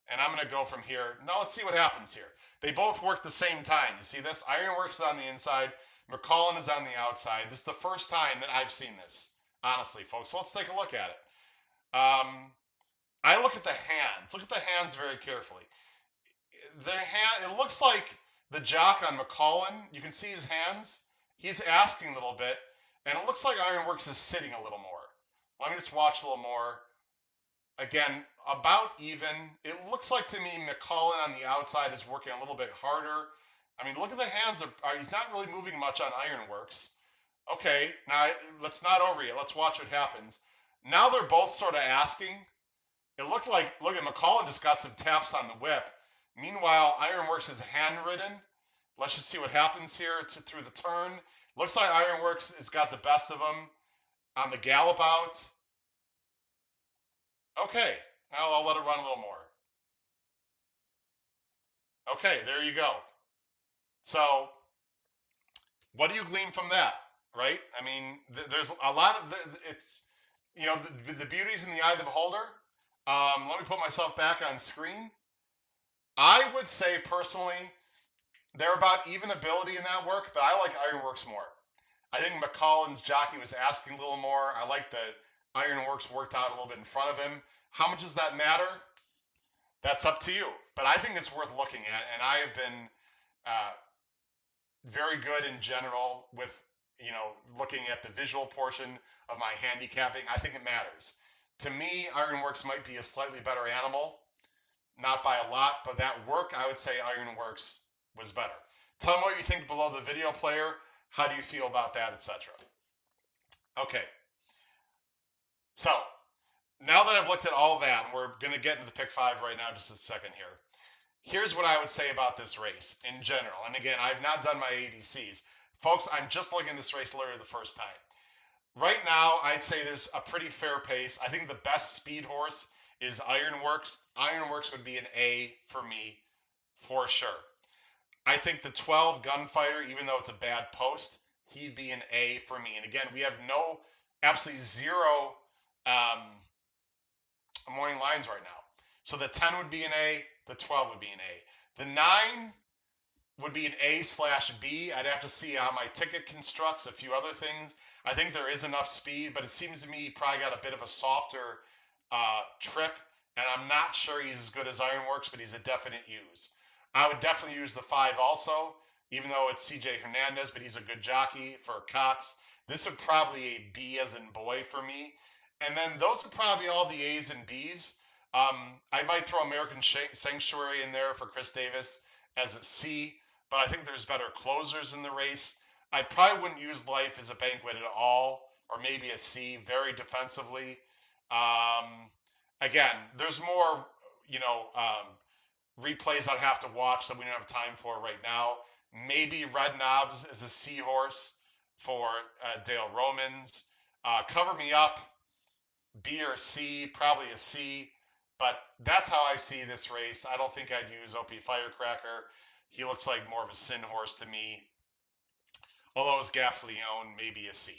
And I'm going to go from here. Now let's see what happens here. They both work the same time. You see this? Ironworks is on the inside. McCullen is on the outside. This is the first time that I've seen this, honestly, folks. So let's take a look at it. I look at the hands. Look at the hands very carefully. It looks like the jock on McCullen, you can see his hands. He's asking a little bit, and it looks like Ironworks is sitting a little more. Let me just watch a little more. Again, about even. It looks like to me McCullen on the outside is working a little bit harder. I mean, look at the hands. He's not really moving much on Ironworks. Okay, now let's not over yet. Let's watch what happens. Now they're both sort of asking. It looked like, look at McCullen just got some taps on the whip. Meanwhile, Ironworks is handridden. Let's just see what happens here through the turn. Looks like Ironworks has got the best of them on the gallop out. Okay, now I'll let it run a little more. Okay, there you go. So, what do you glean from that, right? I mean, there's a lot of, it's, you know, the beauty's in the eye of the beholder. Let me put myself back on screen. I would say personally, they're about even ability in that work, but I like Ironworks more. I think McCullen's jockey was asking a little more. I like that Ironworks worked out a little bit in front of him. How much does that matter? That's up to you. But I think it's worth looking at, and I have been very good in general with, you know, looking at the visual portion of my handicapping. I think it matters. To me, Ironworks might be a slightly better animal, not by a lot, but that work, I would say Ironworks was better. Tell me what you think below the video player. How do you feel about that, etc.? Okay. So, now that I've looked at all that, and we're going to get into the pick 5 right now, just a second here. Here's what I would say about this race in general. And again, I've not done my ABCs. Folks, I'm just looking at this race literally the first time. Right now, I'd say there's a pretty fair pace. I think the best speed horse is Ironworks. Ironworks would be an A for me, for sure. I think the 12 Gunfighter, even though it's a bad post, he'd be an A for me. And again, we have absolutely zero morning lines right now. So the 10 would be an A, the 12 would be an A. The 9, would be an A/B. I'd have to see how my ticket constructs, a few other things. I think there is enough speed, but it seems to me he probably got a bit of a softer trip, and I'm not sure he's as good as Ironworks, but he's a definite use. I would definitely use the 5 also, even though it's CJ Hernandez, but he's a good jockey for Cox. This would probably a B as in boy for me. And then those are probably all the A's and B's. I might throw American Sanctuary in there for Chris Davis as a C, but I think there's better closers in the race. I probably wouldn't use Life as a banquet at all, or maybe a C, very defensively. Um, Again, there's more, you know, replays I'd have to watch that we don't have time for right now. Maybe Red Knobs is a seahorse for Dale Romans. Cover Me Up, B or C, probably a C. But that's how I see this race. I don't think I'd use OP Firecracker. He looks like more of a sin horse to me. Although his Gaffleone, maybe a C.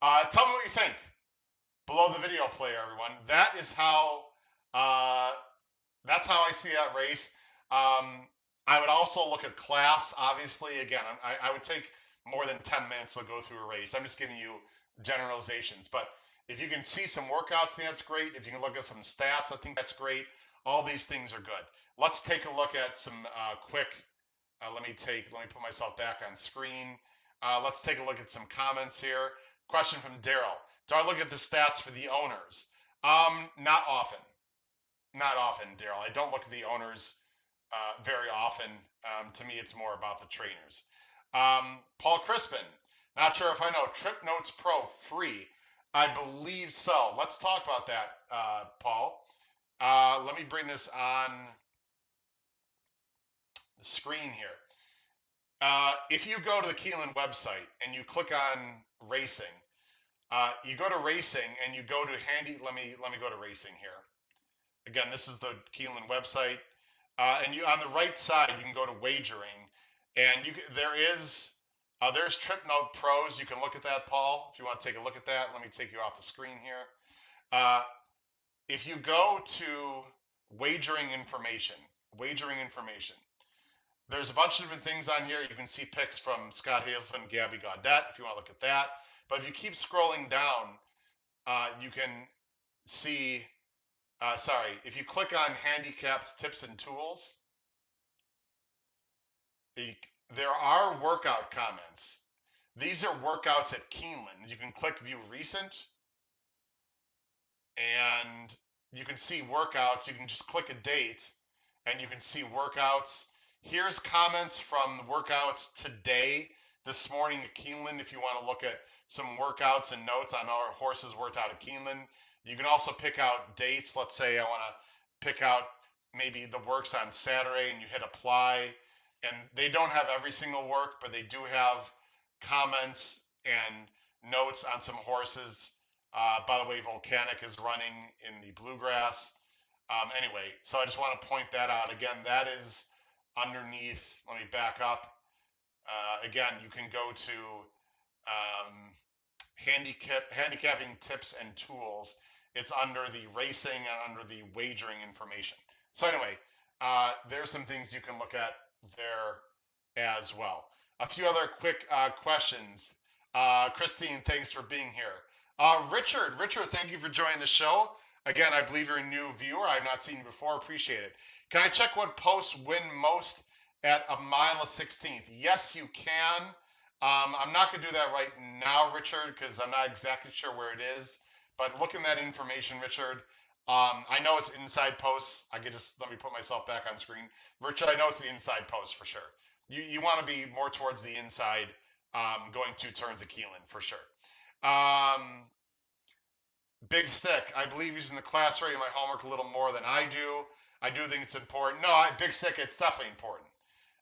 Tell me what you think below the video player, everyone. Uh, that's how I see that race. I would also look at class. Obviously, again, I would take more than 10 minutes to go through a race. I'm just giving you generalizations. But if you can see some workouts, I think that's great. If you can look at some stats, I think that's great. All these things are good. Let's take a look at some quick. Let me put myself back on screen. Let's take a look at some comments here. Question from Daryl. Do I look at the stats for the owners? Not often. Not often, Daryl. I don't look at the owners very often. To me, it's more about the trainers. Paul Crispin. Not sure if I know. Trip Notes Pro free. I believe so. Let's talk about that, Paul. Let me bring this on the screen here. If you go to the Keeneland website and you click on racing, you go to racing and you go to handy. Let me go to racing here. Again, this is the Keeneland website, and you on the right side you can go to wagering, and there's Trip Note Pros. You can look at that, Paul, if you want to take a look at that. Let me take you off the screen here. If you go to wagering information, there's a bunch of different things on here. You can see picks from Scott Hazelton, Gabby Gaudet, if you want to look at that. But if you keep scrolling down, you can see. If you click on handicaps, tips, and tools, there are workout comments. These are workouts at Keeneland. You can click view recent, and you can see workouts. You can just click a date, and you can see workouts. Here's comments from the workouts today, this morning at Keeneland, if you want to look at some workouts and notes on our horses worked out at Keeneland. You can also pick out dates. Let's say I want to pick out maybe the works on Saturday, and you hit apply. And they don't have every single work, but they do have comments and notes on some horses. By the way, Volcanic is running in the Bluegrass. Anyway, so I just want to point that out. Again, that is underneath. Let me back up. Again, you can go to handicapping tips and tools. It's under the racing and under the wagering information. So anyway, there's some things you can look at there as well. A few other quick questions. Christine, thanks for being here. Richard, thank you for joining the show. Again, I believe you're a new viewer. I've not seen you before. Appreciate it. Can I check what posts win most at a mile of 16th? Yes, you can. I'm not going to do that right now, Richard, because I'm not exactly sure where it is. But look in that information, Richard. I know it's inside posts. Let me put myself back on screen. Richard, I know it's the inside post for sure. You want to be more towards the inside, going 2 turns at Keeneland for sure. Big Stick, I believe using the class rating my homework a little more than I do. I do think it's important. No, Big Stick, it's definitely important.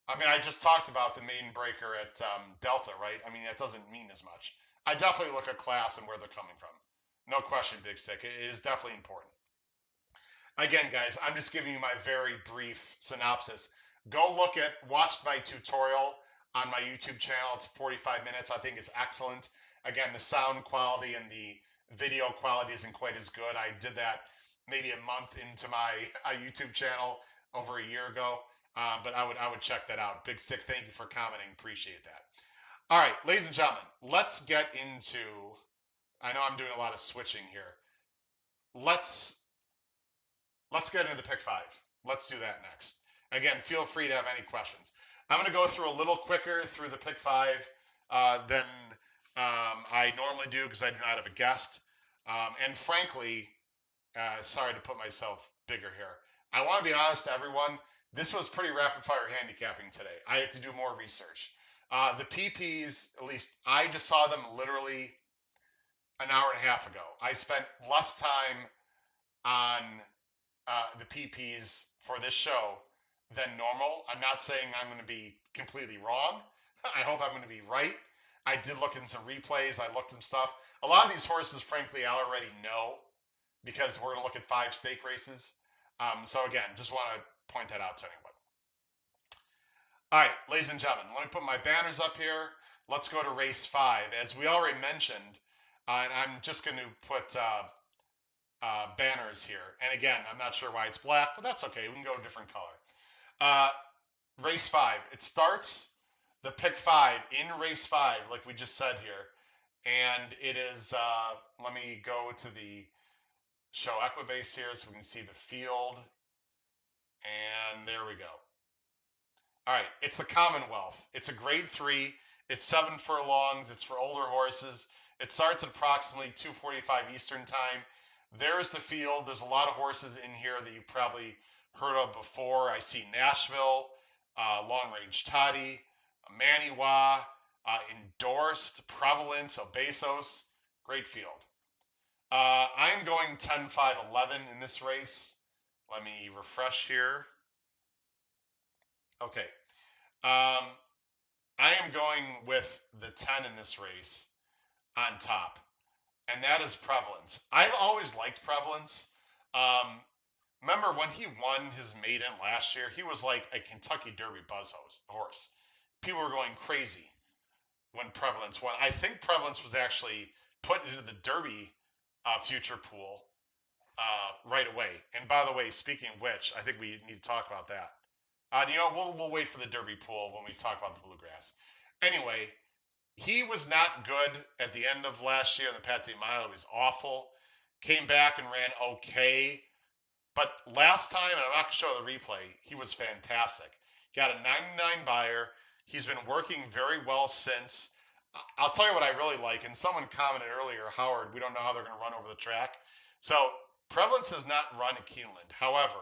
I mean, I just talked about the main breaker at Delta, right? I mean, that doesn't mean as much. I definitely look at class and where they're coming from. No question, Big Stick. It is definitely important. Again, guys, I'm just giving you my very brief synopsis. Watch my tutorial on my YouTube channel. It's 45 minutes. I think it's excellent. Again, the sound quality and the video quality isn't quite as good. I did that maybe a month into my YouTube channel over a year ago. But I would check that out. Big Sick, thank you for commenting. Appreciate that. All right, ladies and gentlemen, let's get into. I know I'm doing a lot of switching here. Let's get into the pick five. Let's do that next. Again, feel free to have any questions. I'm going to go through a little quicker through the pick five than I normally do because I do not have a guest. And frankly, sorry to put myself bigger here. I want to be honest to everyone. This was pretty rapid fire handicapping today. I had to do more research. The PPs, at least I just saw them literally an hour and a half ago. I spent less time on the PPs for this show than normal. I'm not saying I'm going to be completely wrong. I hope I'm going to be right. I did look in some replays. I looked at stuff. A lot of these horses, frankly, I already know because we're going to look at 5 stake races. So again, just want to point that out to anyone. All right, ladies and gentlemen, let me put my banners up here. Let's go to race 5. As we already mentioned, and I'm just going to put banners here. And again, I'm not sure why it's black, but that's okay. We can go a different color. Race 5. It starts the pick 5 in race 5, like we just said here. And it is, let me go to the show Equibase here so we can see the field. And there we go. All right, it's the Commonwealth. It's a grade 3. It's 7 furlongs. It's for older horses. It starts at approximately 2:45 Eastern time. There's the field. There's a lot of horses in here that you've probably heard of before. I see Nashville, Long Range Toddy, Maniwa, Endorsed, Prevalence, Obesos. Great field. I am going 10-5-11 in this race. Let me refresh here. Okay. I am going with the 10 in this race on top, and that is Prevalence. I've always liked Prevalence. Remember when he won his maiden last year, he was like a Kentucky Derby buzz horse. People were going crazy when Prevalence won. I think Prevalence was actually put into the Derby future pool right away. And by the way, speaking of which, I think we need to talk about that. We'll wait for the Derby pool when we talk about the Bluegrass. Anyway, he was not good at the end of last year in the Pate Mile. He was awful. Came back and ran okay. But last time, and I'm not going to show the replay, he was fantastic. Got a 99 buyer. He's been working very well since. I'll tell you what I really like, and someone commented earlier, Howard, we don't know how they're going to run over the track. So Prevalence has not run at Keeneland. However,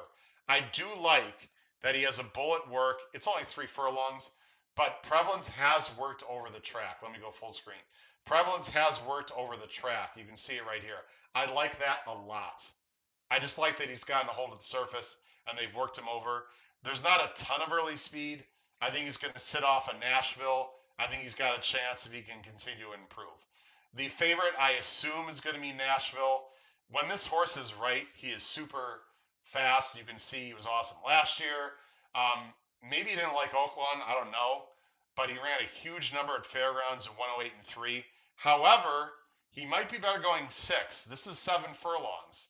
I do like that he has a bullet work. It's only 3 furlongs, but Prevalence has worked over the track. Let me go full screen. Prevalence has worked over the track. You can see it right here. I like that a lot. I just like that he's gotten a hold of the surface and they've worked him over. There's not a ton of early speed. I think he's going to sit off of Nashville. I think he's got a chance if he can continue to improve. The favorite, I assume, is going to be Nashville. When this horse is right, he is super fast. You can see he was awesome last year. Maybe he didn't like Oaklawn. I don't know. But he ran a huge number at Fairgrounds of 108 and 3. However, he might be better going 6. This is 7 furlongs.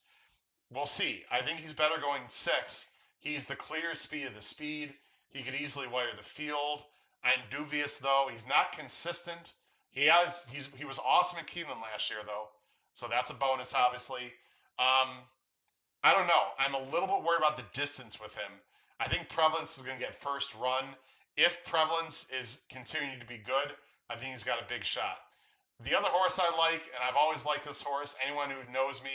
We'll see. I think he's better going 6. He's the clear speed of the speed. He could easily wire the field. I'm dubious, though. He's not consistent. He was awesome at Keeneland last year, though. So that's a bonus, obviously. I don't know. I'm a little bit worried about the distance with him. I think Prevalence is going to get first run. If Prevalence is continuing to be good, I think he's got a big shot. The other horse I like, and I've always liked this horse, anyone who knows me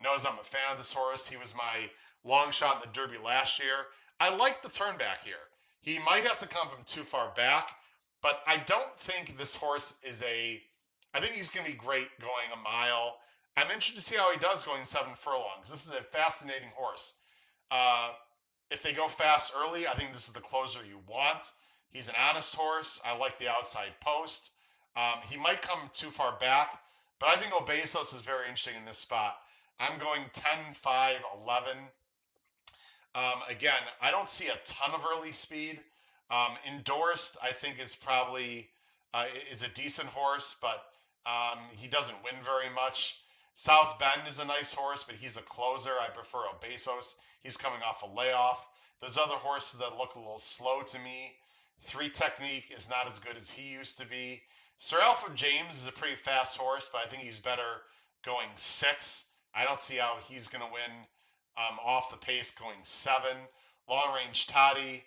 knows I'm a fan of this horse. He was my long shot in the Derby last year. I like the turn back here. He might have to come from too far back, but I don't think this horse is I think he's going to be great going a mile. I'm interested to see how he does going 7 furlongs. This is a fascinating horse. If they go fast early, I think this is the closer you want. He's an honest horse. I like the outside post. He might come too far back, but I think Obesos is very interesting in this spot. I'm going 10-5-11. Again, I don't see a ton of early speed. Endorsed, I think, is probably is a decent horse, but he doesn't win very much. South Bend is a nice horse, but he's a closer. I prefer Obesos. He's coming off a layoff. There's other horses that look a little slow to me. 3 Technique is not as good as he used to be. Sir Alfred James is a pretty fast horse, but I think he's better going 6. I don't see how he's going to win off the pace going 7. Long Range Toddy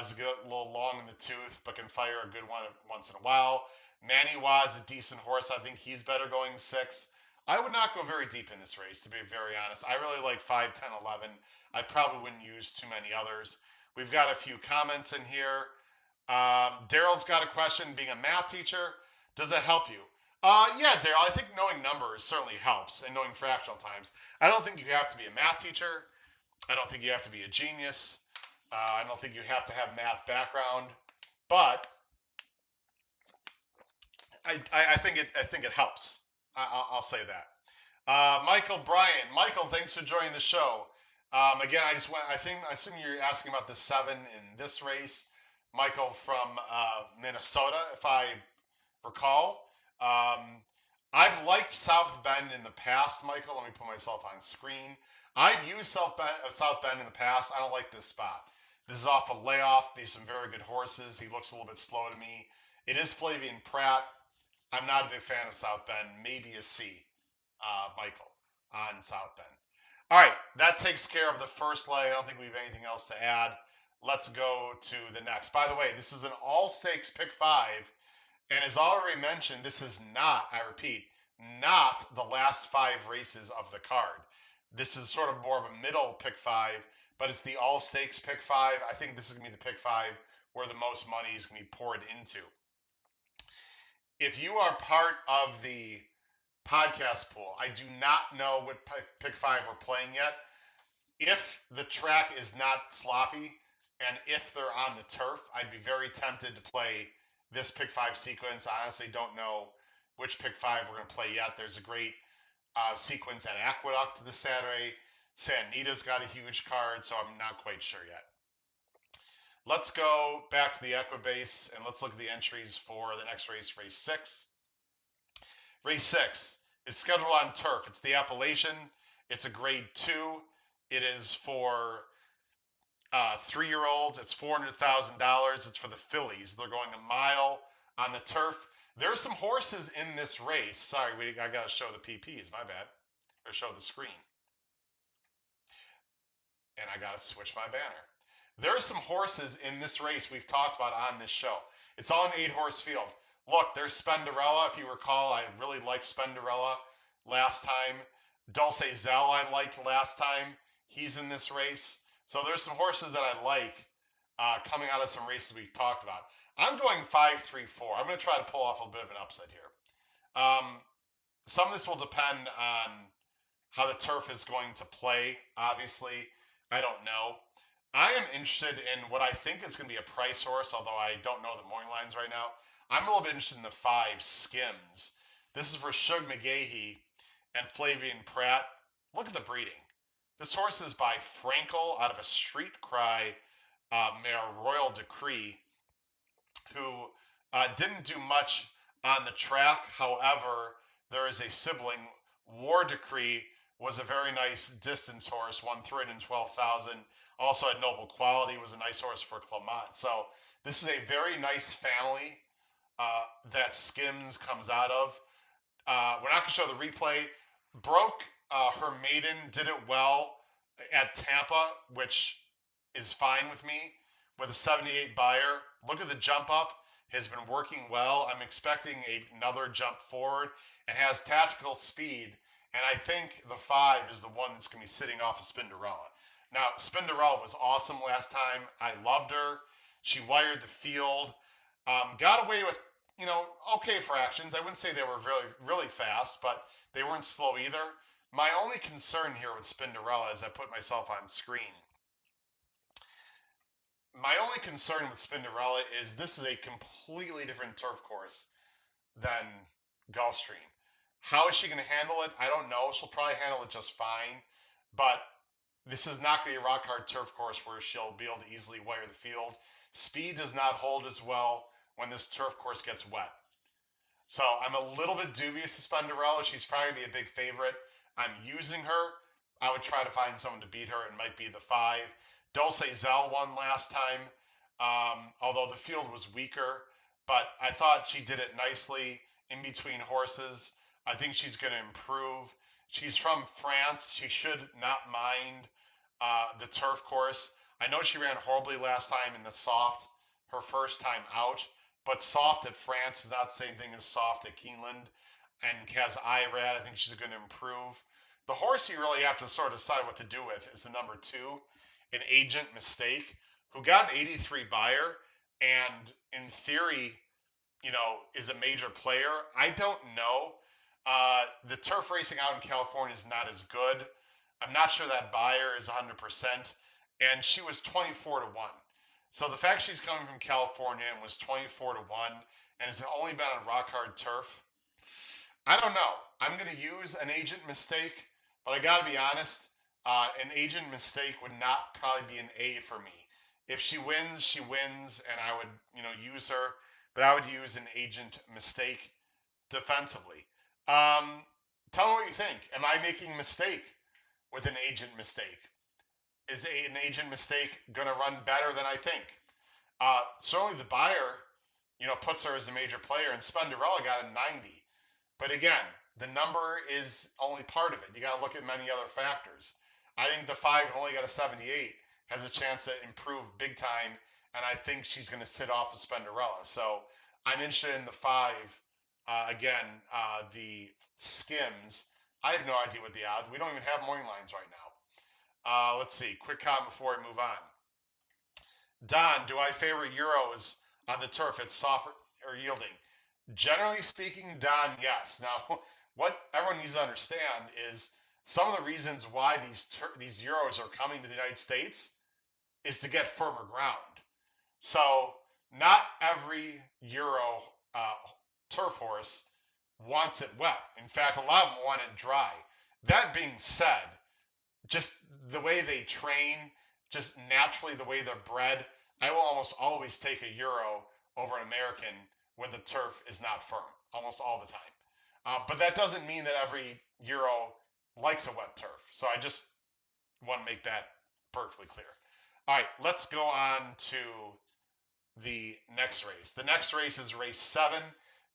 is a little long in the tooth, but can fire a good one once in a while. Maniwa is a decent horse. I think he's better going 6. I would not go very deep in this race, to be very honest. I really like 5, 10, 11. I probably wouldn't use too many others. We've got a few comments in here. Daryl's got a question. Being a math teacher, does that help you? Yeah, Daryl, I think knowing numbers certainly helps, and knowing fractional times. I don't think you have to be a math teacher. I don't think you have to be a genius. I don't think you have to have math background, but I think it helps. I'll say that. Michael Bryan, Michael, thanks for joining the show. Again, I assume you're asking about the 7 in this race. Michael from Minnesota, if I recall. I've liked South Bend in the past, Michael. Let me put myself on screen. I've used South Bend in the past. I don't like this spot. This is off a layoff. These some very good horses. He looks a little bit slow to me. It is Flavian Pratt. I'm not a big fan of South Bend. Maybe a C, Michael, on South Bend. All right, that takes care of the first leg. I don't think we have anything else to add. Let's go to the next. By the way, this is an all-stakes pick 5. And as already mentioned, this is not, I repeat, not the last 5 races of the card. This is sort of more of a middle pick 5, but it's the all-stakes pick 5. I think this is going to be the pick 5 where the most money is going to be poured into. If you are part of the podcast pool, I do not know what pick 5 we're playing yet. If the track is not sloppy and if they're on the turf, I'd be very tempted to play this pick 5 sequence. I honestly don't know which pick 5 we're going to play yet. There's a great sequence at Aqueduct this Saturday. San Anita's got a huge card, so I'm not quite sure yet. Let's go back to the Equibase and let's look at the entries for the next race, race 6. Race 6 is scheduled on turf. It's the Appalachian. It's a grade 2. It is for 3-year-olds. It's $400,000. It's for the fillies. They're going a mile on the turf. There's some horses in this race. Sorry, I got to show the PPs. My bad. Or show the screen. And I got to switch my banner. There are some horses in this race we've talked about on this show. It's all an 8-horse field. Look, there's Spenderella. If you recall, I really liked Spenderella last time. Dulce Zell I liked last time. He's in this race. So there's some horses that I like coming out of some races we've talked about. I'm going 5-3-4. I'm going to try to pull off a bit of an upset here. Some of this will depend on how the turf is going to play, obviously. I don't know. I am interested in what I think is going to be a price horse, although I don't know the morning lines right now. I'm a little bit interested in the 5 Skims. This is for Shug McGahee and Flavian Pratt. Look at the breeding. This horse is by Frankel out of a Street Cry mare, Royal Decree, who didn't do much on the track. However, there is a sibling. War Decree was a very nice distance horse, won 312,000. Also had Noble Quality, was a nice horse for Clement. So this is a very nice family that Skims comes out of. We're not going to show the replay. Broke her maiden, did it well at Tampa, which is fine with me. With a 78 buyer, look at the jump up. Has been working well. I'm expecting another jump forward and has tactical speed. And I think the 5 is the one that's going to be sitting off of Spinderella. Now, Spinderella was awesome last time. I loved her. She wired the field. Got away with, okay fractions. I wouldn't say they were really, really fast, but they weren't slow either. My only concern here with Spinderella, as I put myself on screen, my only concern with Spinderella is this is a completely different turf course than Gulfstream. How is she going to handle it? I don't know. She'll probably handle it just fine, but this is not going to be a rock hard turf course where she'll be able to easily wire the field. Speed does not hold as well when this turf course gets wet. So I'm a little bit dubious to Spinderella. She's probably going to be a big favorite. I'm using her. I would try to find someone to beat her. It might be the 5. Dulce Zell won last time, although the field was weaker. But I thought she did it nicely in between horses. I think she's going to improve. She's from France. She should not mind the turf course. I know she ran horribly last time in the soft, her first time out, but soft at France is not the same thing as soft at Keeneland. And has IRAD. I think she's going to improve. The horse you really have to sort of decide what to do with is the number 2, an Agent Mistake, who got an 83 buyer and in theory, is a major player. I don't know. The turf racing out in California is not as good. I'm not sure that buyer is 100%, and she was 24 to 1. So the fact she's coming from California and was 24 to 1 and has only been on rock hard turf, I don't know. I'm going to use an Agent Mistake, but I got to be honest. An Agent Mistake would not probably be an A for me. If she wins, and I would, use her. But I would use an Agent Mistake defensively. Tell me what you think. Am I making a mistake with an Agent Mistake? Is an Agent Mistake going to run better than I think? Certainly the buyer, puts her as a major player, and Spenderella got a 90. But again, the number is only part of it. You got to look at many other factors. I think the 5 who only got a 78 has a chance to improve big time, and I think she's going to sit off of Spenderella. So I'm interested in the 5. Again, the Skims. I have no idea what the odds. We don't even have morning lines right now. Let's see. Quick comment before I move on. Don, do I favor Euros on the turf? It's soft or yielding. Generally speaking, Don, yes. Now, what everyone needs to understand is some of the reasons why these Euros are coming to the United States is to get firmer ground. So not every Euro turf horse wants it wet. In fact, a lot of them want it dry. That being said, just the way they train, just naturally the way they're bred, I will almost always take a Euro over an American when the turf is not firm, almost all the time. But that doesn't mean that every Euro likes a wet turf. So I just want to make that perfectly clear. All right, let's go on to the next race. The next race is race 7.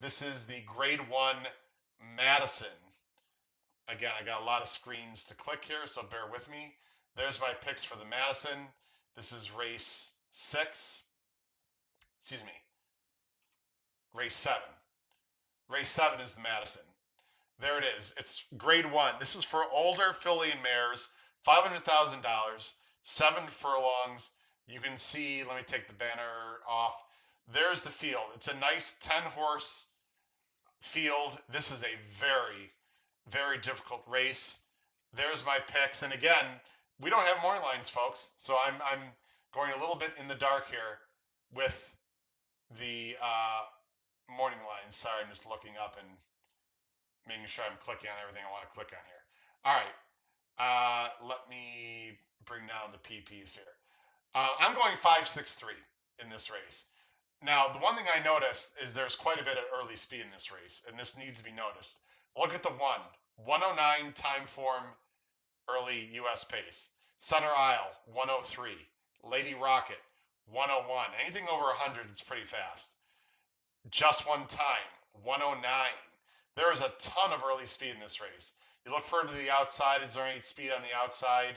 This is the Grade 1 Madison. Again, I got a lot of screens to click here, so bear with me. There's my picks for the Madison. This is race 6. Excuse me. Race 7. Race 7 is the Madison. There it is. It's Grade 1. This is for older filly and mares, $500,000, 7 furlongs. You can see, let me take the banner off. There's the field. It's a nice 10-horse field. This is a very, very difficult race. There's my picks. And again, we don't have morning lines, folks. So I'm going a little bit in the dark here with the morning lines. Sorry, I'm just looking up and making sure I'm clicking on everything I want to click on here. All right. Let me bring down the PPs here. I'm going 5.63 in this race. Now, the one thing I noticed is there's quite a bit of early speed in this race, and this needs to be noticed. Look at the 109 time form, early U.S. pace. Center Aisle, 103. Lady Rocket, 101. Anything over 100 is pretty fast. Just One Time, 109. There is a ton of early speed in this race. You look further to the outside. Is there any speed on the outside?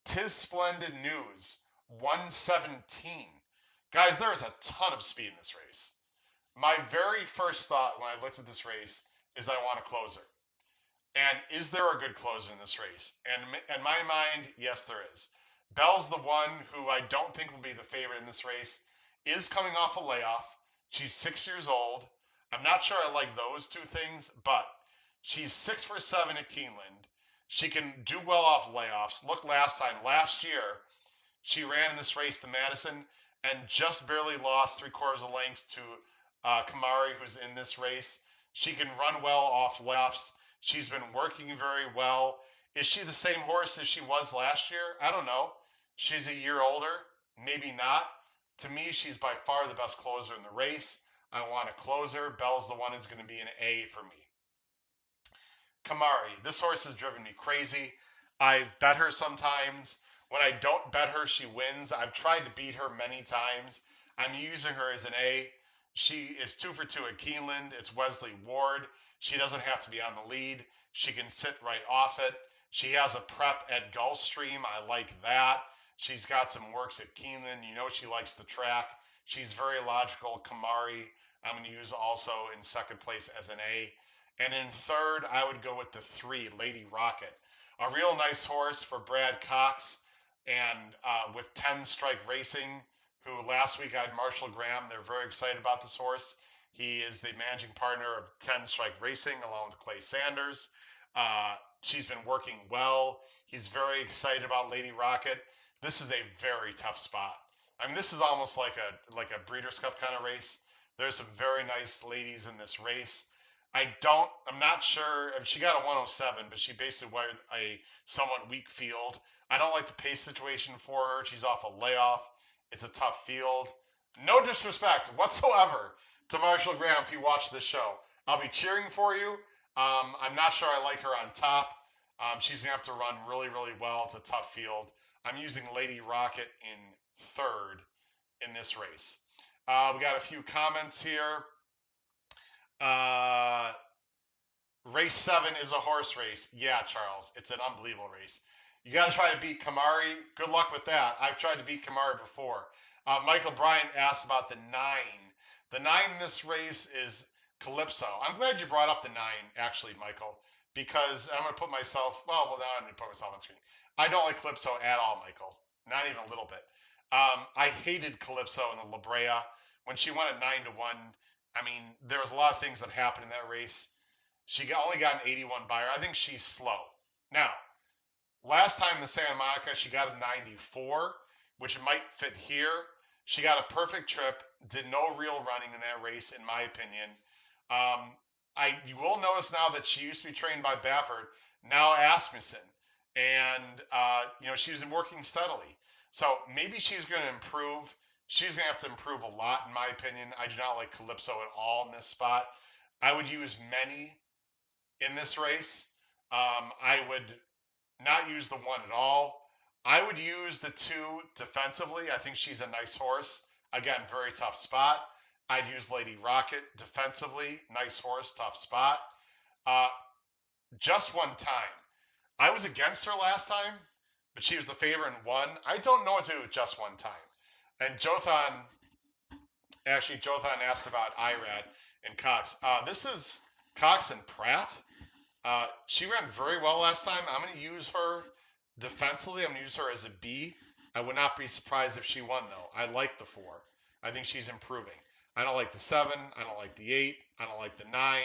Tis Splendid News, 117. Guys, there is a ton of speed in this race. My very first thought when I looked at this race is I want a closer. And is there a good closer in this race? And in my mind, yes, there is. Belle's the one who I don't think will be the favorite in this race, is coming off a layoff. She's 6 years old. I'm not sure I like those two things, but she's 6 for 7 at Keeneland. She can do well off layoffs. Look last year, she ran in this race, the Madison, and just barely lost 3/4 of lengths to Kamari, who's in this race. She can run well off layoffs. She's been working very well. Is she the same horse as she was last year? I don't know. She's a year older. Maybe not. To me, she's by far the best closer in the race. I want a closer. Belle's the one who's going to be an A for me. Kamari. This horse has driven me crazy. I've bet her sometimes When I don't bet her, she wins. I've tried to beat her many times. I'm using her as an A. She is 2 for 2 at Keeneland. It's Wesley Ward. She doesn't have to be on the lead. She can sit right off it. She has a prep at Gulfstream. I like that. She's got some works at Keeneland. You know she likes the track. She's very logical. Kamari, I'm going to use also in second place as an A. And in third, I would go with the 3, Lady Rocket. A real nice horse for Brad Cox and with 10 Strike Racing, who last week I had Marshall Graham. They're very excited about this horse. He is the managing partner of 10 Strike Racing along with Clay Sanders. She's been working well. He's very excited about Lady Rocket. This is a very tough spot. I mean, this is almost like a Breeders' Cup kind of race. There's some very nice ladies in this race. I'm not sure. I mean, she got a 107, but she basically wired a somewhat weak field. I don't like the pace situation for her. She's off a layoff. It's a tough field. No disrespect whatsoever to Marshall Graham if you watch this show. I'll be cheering for you. I'm not sure I like her on top. She's going to have to run really, really well. It's a tough field. I'm using Lady Rocket in third in this race. We got a few comments here. Race 7 is a horse race. Yeah, Charles, it's an unbelievable race. You got to try to beat Kamari. Good luck with that. I've tried to beat Kamari before. Michael Bryant asked about the 9. The 9 in this race is Calypso. I'm glad you brought up the 9, actually, Michael, because I'm going to put myself, well, now I'm going to put myself on screen. I don't like Calypso at all, Michael. Not even a little bit. I hated Calypso in the La Brea. When she went at 9-1, I mean, there was a lot of things that happened in that race. She only got an 81 buyer. I think she's slow. Now, last time in Santa Monica, she got a 94, which might fit here. She got a perfect trip, did no real running in that race, in my opinion. You will notice now that she used to be trained by Baffert, now Asmussen, and she's been working steadily. So maybe she's going to improve. She's going to have to improve a lot, in my opinion. I do not like Calypso at all in this spot. I would use many in this race. I would not use the 1 at all. I would use the 2 defensively. I think she's a nice horse. Again, very tough spot. I'd use Lady Rocket defensively. Nice horse, tough spot. Just one time. I was against her last time, but she was the favorite and won. I don't know what to do with just one time. And Jothan asked about Irad and Cox. This is Cox and Pratt. She ran very well last time. I'm going to use her defensively. I'm going to use her as a B. I would not be surprised if she won, though. I like the 4. I think she's improving. I don't like the 7. I don't like the 8. I don't like the 9.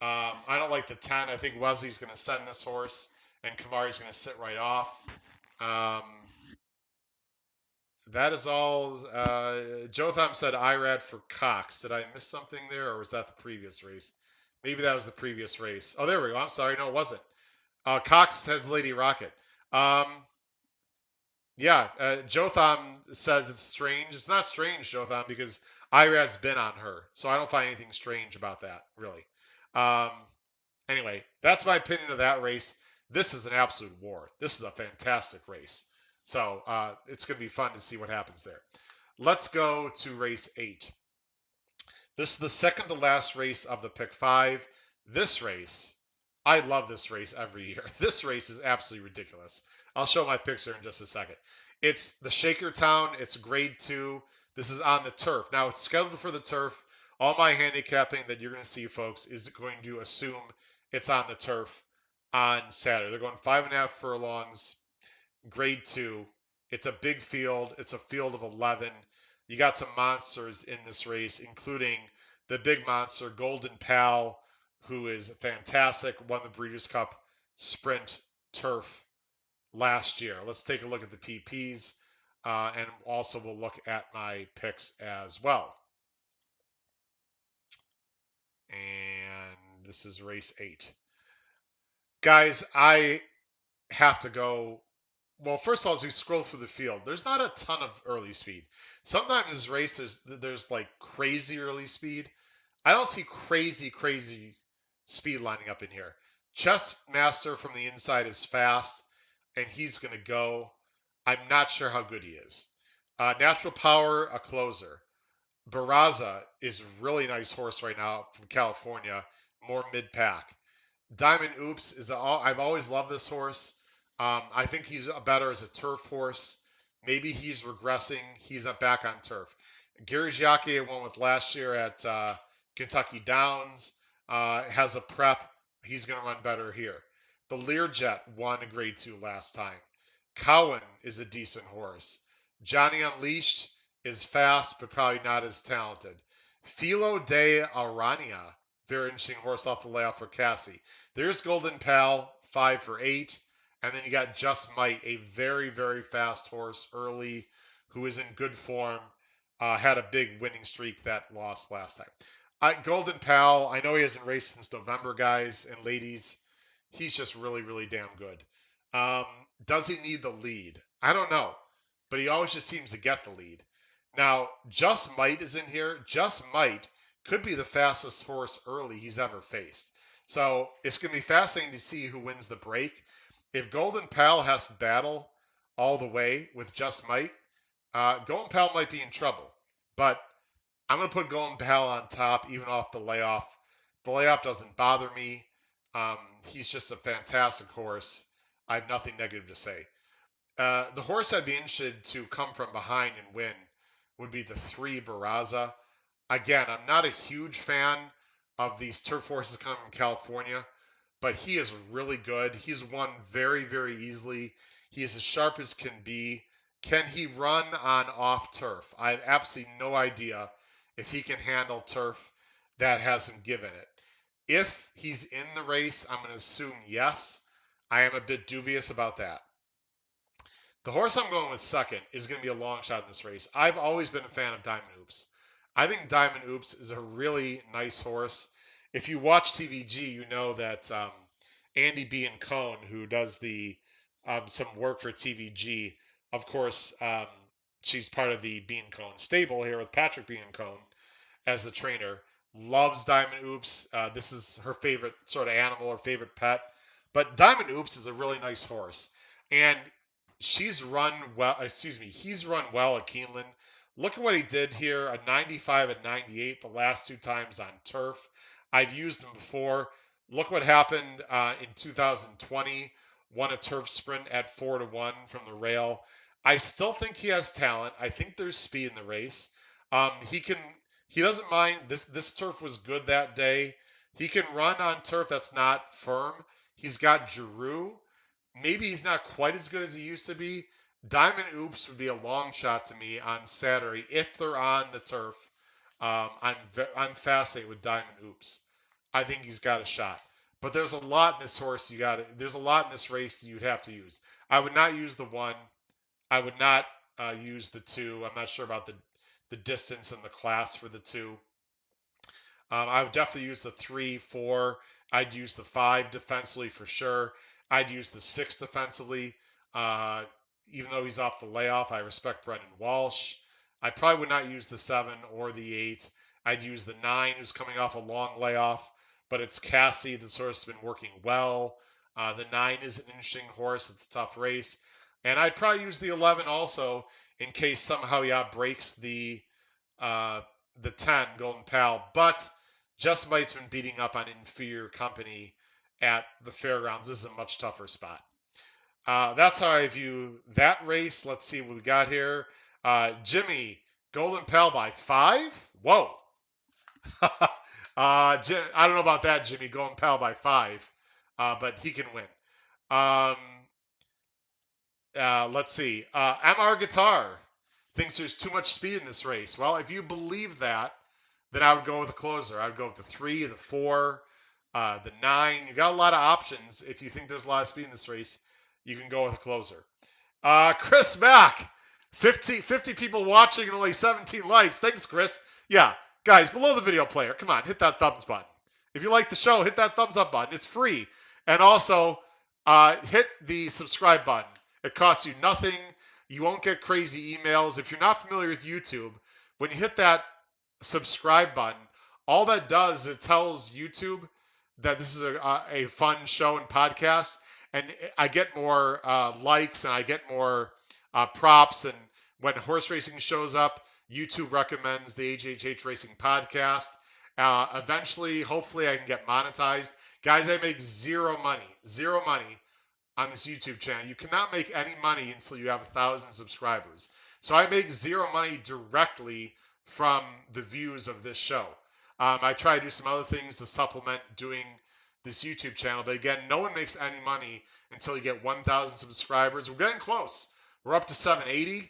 I don't like the 10. I think Wesley's going to send this horse, and Kamari's going to sit right off. That is all. Jotham said Irad for Cox. Did I miss something there, or was that the previous race? Maybe that was the previous race. Oh, there we go. I'm sorry. No, it wasn't. Cox has Lady Rocket. Jotham says it's strange. It's not strange, Jotham, because Irad's been on her. So I don't find anything strange about that, really. Anyway, that's my opinion of that race. This is an absolute war. This is a fantastic race. So it's going to be fun to see what happens there. Let's go to race 8. This is the second to last race of the pick 5. This race, I love this race every year. This race is absolutely ridiculous. I'll show my picks here in just a second. It's the Shakertown. It's grade 2. This is on the turf. Now, it's scheduled for the turf. All my handicapping that you're going to see, folks, is going to assume it's on the turf on Saturday. They're going 5.5 furlongs, grade 2. It's a big field. It's a field of 11. You got some monsters in this race, including the big monster, Golden Pal, who is fantastic, won the Breeders' Cup Sprint Turf last year. Let's take a look at the PPs, and also we'll look at my picks as well. And this is race 8. Guys, I have to go. Well, first of all, as we scroll through the field, there's not a ton of early speed. Sometimes in this race, there's like crazy early speed. I don't see crazy speed lining up in here. Chess Master from the inside is fast, and he's going to go. I'm not sure how good he is. Natural Power, a closer. Barraza is a really nice horse right now from California, more mid pack. Diamond Oops is I've always loved this horse. I think he's better as a turf horse. Maybe he's regressing. He's back on turf. Gary Giacchi I won with last year at Kentucky Downs. Has a prep. He's going to run better here. The Learjet won a grade 2 last time. Cowan is a decent horse. Johnny Unleashed is fast, but probably not as talented. Filo de Arania, very interesting horse off the layoff for Cassie. There's Golden Pal, 5 for 8. And then you got Just Might, a very, very fast horse early who is in good form. Had a big winning streak that lost last time. Golden Pal, I know he hasn't raced since November, guys and ladies. He's just really, really damn good. Um, does he need the lead? I don't know, but he always just seems to get the lead. Now, Just Might is in here. Just Might could be the fastest horse early he's ever faced. So it's going to be fascinating to see who wins the break. If Golden Pal has to battle all the way with Just Might, Golden Pal might be in trouble. But I'm going to put Golden Pal on top, even off the layoff. The layoff doesn't bother me. He's just a fantastic horse. I have nothing negative to say. The horse I'd be interested to come from behind and win would be the 3 Barraza. Again, I'm not a huge fan of these turf horses coming from California, but he is really good. He's won very, very easily. He is as sharp as can be. Can he run on off turf? I have absolutely no idea if he can handle turf that hasn't given it. If he's in the race, I'm going to assume yes. I am a bit dubious about that. The horse I'm going with second is going to be a long shot in this race. I've always been a fan of Diamond Oops. I think Diamond Oops is a really nice horse. If you watch TVG, you know that Andy B. and Cone, who does the some work for TVG, of course, she's part of the Bean Cone stable here with Patrick Bean Cone as the trainer. Loves Diamond Oops. This is her favorite sort of animal or favorite pet. But Diamond Oops is a really nice horse. And she's run well, excuse me, he's run well at Keeneland. Look at what he did here, a 95 and 98 the last 2 times on turf. I've used him before. Look what happened in 2020. Won a turf sprint at 4-1 from the rail. I still think he has talent. I think there's speed in the race. He can. He doesn't mind. This turf was good that day. He can run on turf that's not firm. He's got Giroux. Maybe he's not quite as good as he used to be. Diamond Oops would be a long shot to me on Saturday if they're on the turf. I'm fascinated with Diamond Oops. I think he's got a shot. But there's a lot in this horse you got. There's a lot in this race you'd have to use. I would not use the 1. I would not use the 2. I'm not sure about the distance and the class for the 2. I would definitely use the 3, 4. I'd use the 5 defensively for sure. I'd use the 6 defensively. Even though he's off the layoff, I respect Brendan Walsh. I probably would not use the 7 or the 8. I'd use the 9, who's coming off a long layoff, but it's Cassie. This horse has been working well. The 9 is an interesting horse. It's a tough race. And I'd probably use the 11 also in case somehow he outbreaks the 10, Golden Pal. But Just Might's been beating up on inferior company at the fairgrounds. This is a much tougher spot. That's how I view that race. Let's see what we got here. Jimmy, Golden Pal by 5? Whoa. I don't know about that, Jimmy. Golden Pal by 5. But he can win. Let's see. MR Guitar thinks there's too much speed in this race. Well, if you believe that, then I would go with a closer. I would go with the 3, the 4, the 9. You got a lot of options. If you think there's a lot of speed in this race, you can go with a closer. Chris Mack, 50 people watching and only 17 likes. Thanks, Chris. Yeah, guys, below the video player, come on, hit that thumbs button. If you like the show, hit that thumbs up button. It's free. And also, hit the subscribe button. It costs you nothing. You won't get crazy emails. If you're not familiar with YouTube, when you hit that subscribe button, all that does is it tells YouTube that this is a fun show and podcast, and I get more likes and I get more props. And when horse racing shows up, YouTube recommends the HHH Racing podcast. Eventually, hopefully, I can get monetized. Guys, I make zero money on this YouTube channel. You cannot make any money until you have 1,000 subscribers. So I make zero money directly from the views of this show. I try to do some other things to supplement doing this YouTube channel, but again, no one makes any money until you get 1,000 subscribers. We're getting close. We're up to 780.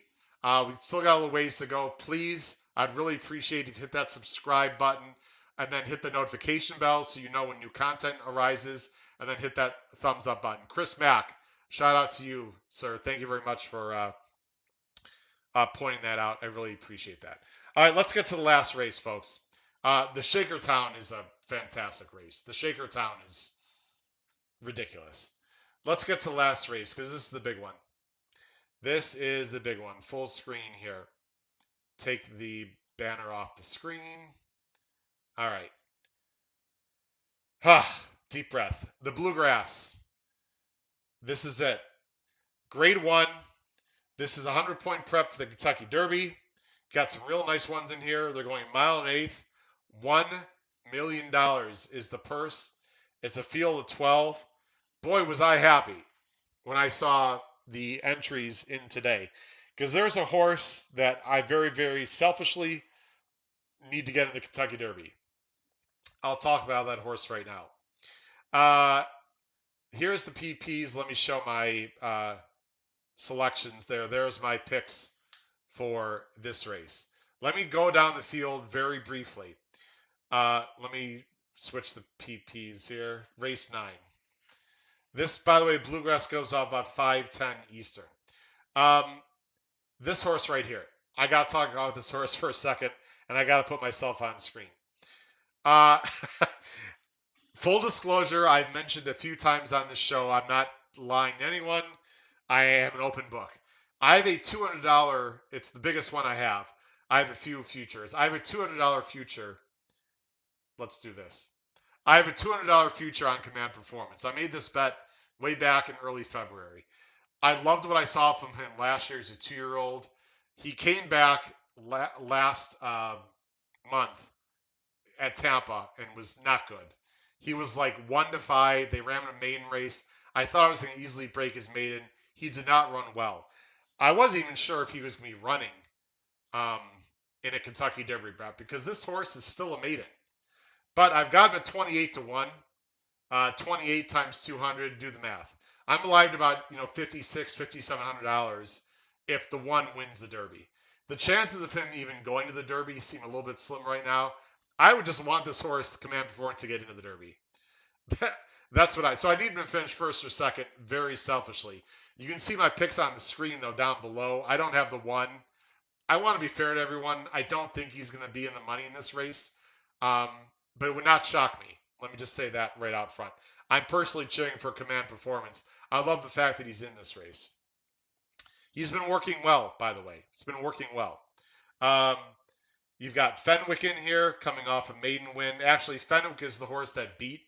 We've still got a little ways to go. Please, I'd really appreciate if you hit that subscribe button and then hit the notification bell so you know when new content arises, and then hit that thumbs up button. Chris Mack, shout out to you, sir. Thank you very much for pointing that out. I really appreciate that. All right, let's get to the last race, folks. The Shakertown is a fantastic race. The Shakertown is ridiculous. Let's get to the last race because this is the big one. This is the big one. Full screen here. Take the banner off the screen. All right. Deep breath. The Bluegrass. This is it. Grade 1. This is a 100-point prep for the Kentucky Derby. Got some real nice ones in here. They're going 1 1/8 miles. $1 million is the purse. It's a field of 12. Boy, was I happy when I saw the entries in today. Because there's a horse that I very, very selfishly need to get in the Kentucky Derby. I'll talk about that horse right now. Here's the PPs. Let me show my selections there. There's my picks for this race. Let me go down the field very briefly. Let me switch the PPs here. Race 9. This, by the way, Bluegrass goes off about 5:10 Eastern. This horse right here. I got to talk about this horse for a second, and I got to put myself on screen. Full disclosure, I've mentioned a few times on this show, I'm not lying to anyone. I am an open book. I have a $200, it's the biggest one I have. I have a few futures. I have a $200 future. Let's do this. I have a $200 future on Command Performance. I made this bet way back in early February. I loved what I saw from him last year as a 2-year-old. He came back last month at Tampa and was not good. He was like 1-5. They ran him a maiden race. I thought I was going to easily break his maiden. He did not run well. I wasn't even sure if he was going to be running in a Kentucky Derby prep because this horse is still a maiden. But I've got him at 28-1. 28 times 200. Do the math. I'm alive to about $5,600, $5,700 if the one wins the Derby. The chances of him even going to the Derby seem a little bit slim right now. I would just want this horse, Command Performance, to get into the Derby. That's what so I need him to finish first or second, very selfishly. You can see my picks on the screen, though, down below. I don't have the one. I want to be fair to everyone. I don't think he's going to be in the money in this race, but it would not shock me. Let me just say that right out front. I'm personally cheering for Command Performance. I love the fact that he's in this race. He's been working well, by the way. He's been working well. You've got Fenwick in here coming off a maiden win. Actually, Fenwick is the horse that beat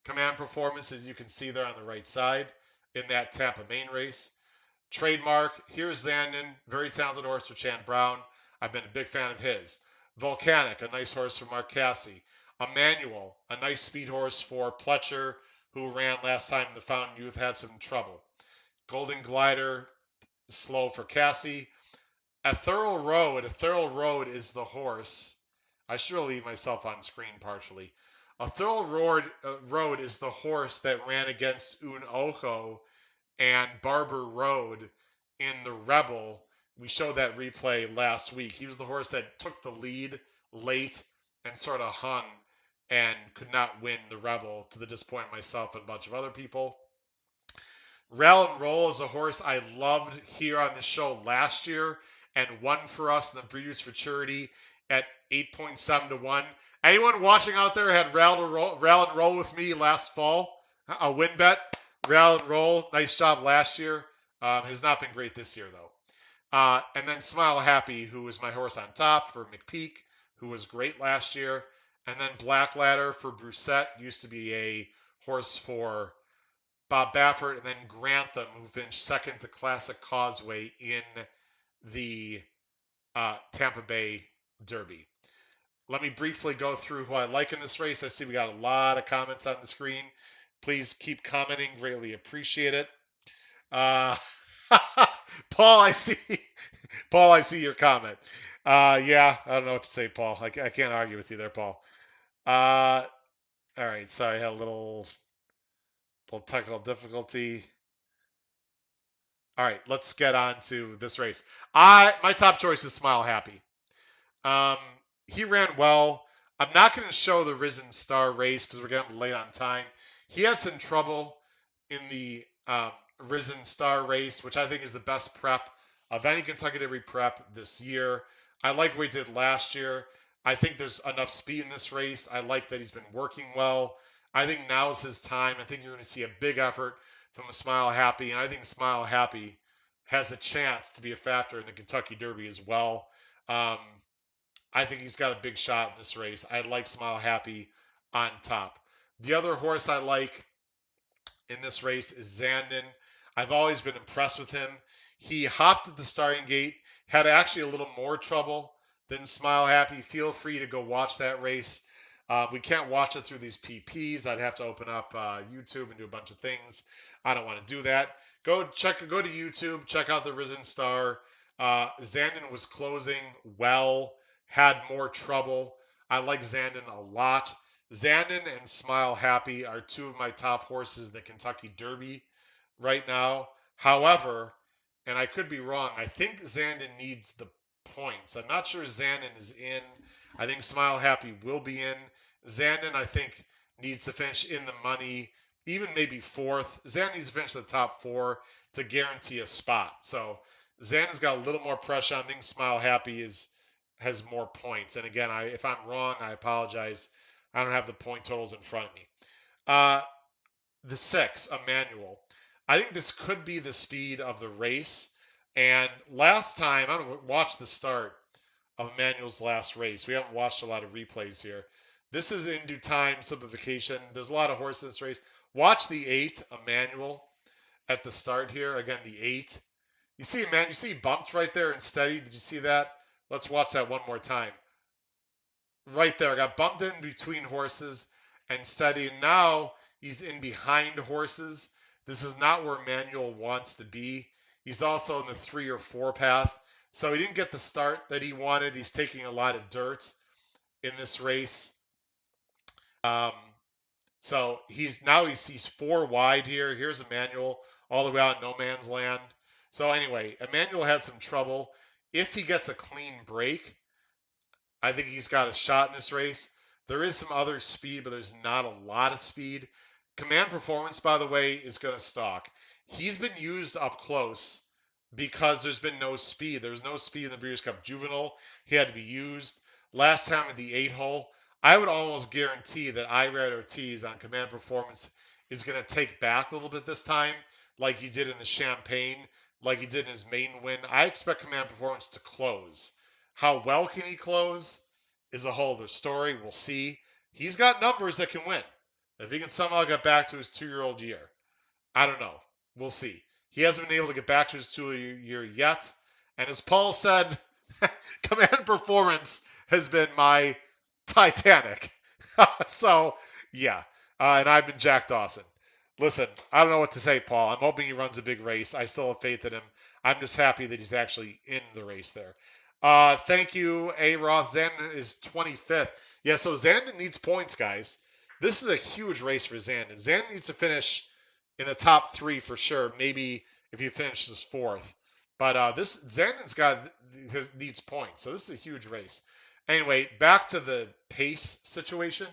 Command Performance, as you can see there on the right side in that Tampa main race. Trademark, here's Zandon, very talented horse for Chan Brown. I've been a big fan of his. Volcanic, a nice horse for Mark Casse. Emmanuel, a nice speed horse for Pletcher, who ran last time in the Fountain Youth, had some trouble. Golden Glider, slow for Casse. A Thorough Road is the horse. I should really leave myself on screen partially. A Thorough Road is the horse that ran against Un Ojo and Barber Road in the Rebel. We showed that replay last week. He was the horse that took the lead late and sort of hung and could not win the Rebel, to the disappointment of myself and a bunch of other people. Rail and Roll is a horse I loved here on the show last year and won for us in the Breeders' Futurity at 8.7-1. Anyone watching out there had Rail and Roll with me last fall? A win bet. Rail and Roll, nice job last year. Has not been great this year, though. And then Smile Happy, who was my horse on top for McPeak, who was great last year. And then Black Ladder for Brusette, used to be a horse for Bob Baffert, and then Grantham, who finished second to Classic Causeway in the Tampa Bay Derby. Let me briefly go through who I like in this race. I see we got a lot of comments on the screen. Please keep commenting. Greatly appreciate it. Paul, I see. Paul, I see your comment. Yeah, I don't know what to say, Paul. I can't argue with you there, Paul. All right. Sorry, I had a little technical difficulty. All right, let's get on to this race. My top choice is Smile Happy. Um, he ran well. I'm not going to show the Risen Star race because we're getting late on time. He had some trouble in the Risen Star race, which I think is the best prep of any Kentucky Derby prep this year. I like what he did last year. I think there's enough speed in this race. I like that he's been working well. I think now's his time. I think you're going to see a big effort from a Smile Happy, and I think Smile Happy has a chance to be a factor in the Kentucky Derby as well. I think he's got a big shot in this race. I like Smile Happy on top. The other horse I like in this race is Zandon. I've always been impressed with him. He hopped at the starting gate, had actually a little more trouble than Smile Happy. Feel free to go watch that race. We can't watch it through these PPs. I'd have to open up YouTube and do a bunch of things. I don't want to do that. Go to YouTube, check out the Risen Star. Zandon was closing well, had more trouble. I like Zandon a lot. Zandon and Smile Happy are two of my top horses in the Kentucky Derby right now. However, and I could be wrong, I think Zandon needs the points. I'm not sure Zandon is in. I think Smile Happy will be in. Zandon, I think, needs to finish in the money, even maybe fourth. Zandon needs to finish the top four to guarantee a spot. So Zandon's got a little more pressure. I think Smile Happy has more points. And again, if I'm wrong, I apologize. I don't have the point totals in front of me. The 6, Emmanuel. I think this could be the speed of the race. And last time, I don't watch the start of Emmanuel's last race. We haven't watched a lot of replays here. This is in due time, simplification. There's a lot of horses in this race. Watch the 8, Emmanuel, at the start here. Again, the 8. You see, man, you see he bumped right there and steady. Did you see that? Let's watch that one more time. Right there, got bumped in between horses and steady. And now he's in behind horses. This is not where Emmanuel wants to be. He's also in the 3 or 4 path. So he didn't get the start that he wanted. He's taking a lot of dirt in this race. So he's 4 wide here. Here's Emmanuel all the way out in no man's land. So anyway, Emmanuel had some trouble. If he gets a clean break, I think he's got a shot in this race. There is some other speed, but there's not a lot of speed. Command Performance, by the way, is going to stalk. He's been used up close because there's been no speed. There was no speed in the Breeders' Cup Juvenile. He had to be used. Last time at the 8 hole, I would almost guarantee that Irad Ortiz on Command Performance is going to take back a little bit this time, like he did in the Champagne, like he did in his maiden win. I expect Command Performance to close. How well can he close is a whole other story. We'll see. He's got numbers that can win. If he can somehow get back to his 2-year-old year, I don't know. We'll see. He hasn't been able to get back to his 2-year year yet. And as Paul said, Command Performance has been my Titanic. So, yeah. And I've been Jack Dawson. Listen, I don't know what to say, Paul. I'm hoping he runs a big race. I still have faith in him. I'm just happy that he's actually in the race there. Thank you, A. Roth. Zandon is 25th. Yeah, so Zandon needs points, guys. This is a huge race for Zandon. Zandon needs to finish in the top 3 for sure. Maybe if he finishes 4th. But this Zandon's needs points. So this is a huge race. Anyway, back to the pace situation.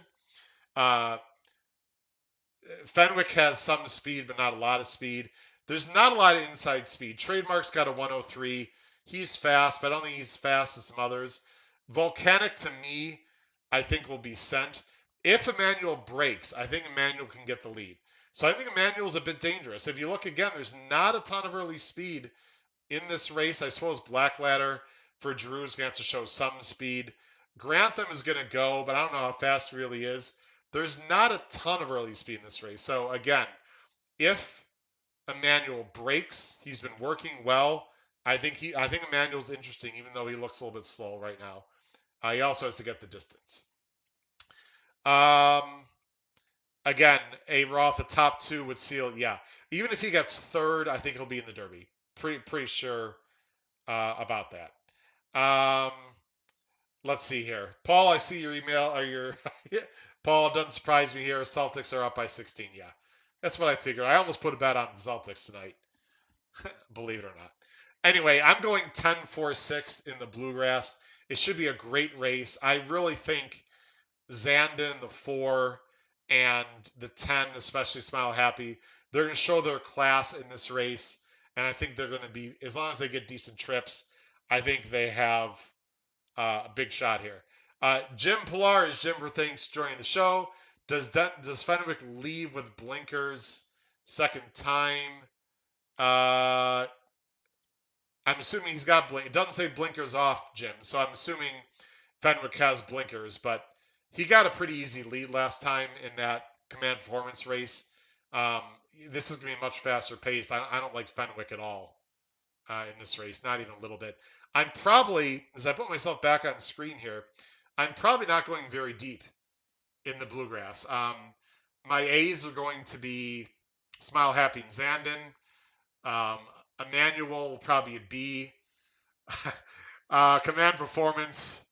Fenwick has some speed, but not a lot of speed. There's not a lot of inside speed. Trademark's got a 103. He's fast, but I don't think he's fast as some others. Volcanic, to me, I think will be sent. If Emmanuel breaks, I think Emmanuel can get the lead. So I think Emmanuel's a bit dangerous. If you look again, there's not a ton of early speed in this race. I suppose Blackladder for Drew is going to have to show some speed. Grantham is going to go, but I don't know how fast he really is. There's not a ton of early speed in this race. So again, if Emmanuel breaks, he's been working well. I think Emmanuel's interesting, even though he looks a little bit slow right now. He also has to get the distance. Again, a Roth, the top two would seal. Yeah, even if he gets third, I think he'll be in the Derby. Pretty sure about that. Um, let's see here, Paul. I see your email or your Paul. Doesn't surprise me here. Celtics are up by 16. Yeah, that's what I figured. I almost put a bet on the Celtics tonight. Believe it or not. Anyway, I'm going 10-4-6 in the Bluegrass. It should be a great race. I really think Zandon, the 4, and the 10, especially Smile Happy, they're going to show their class in this race. And I think they're going to be, as long as they get decent trips, I think they have a big shot here. Jim Pilar Jim for thanks joining the show. Does Fenwick leave with blinkers second time? I'm assuming he's got blink. It doesn't say blinkers off, Jim. So I'm assuming Fenwick has blinkers, but he got a pretty easy lead last time in that command performance race. Um, this is going to be much faster paced. I don't like Fenwick at all in this race, not even a little bit. I'm probably, as I put myself back on screen here, I'm probably not going very deep in the Bluegrass. My A's are going to be Smile Happy and Zandon. Emmanuel will probably a B. Command performance,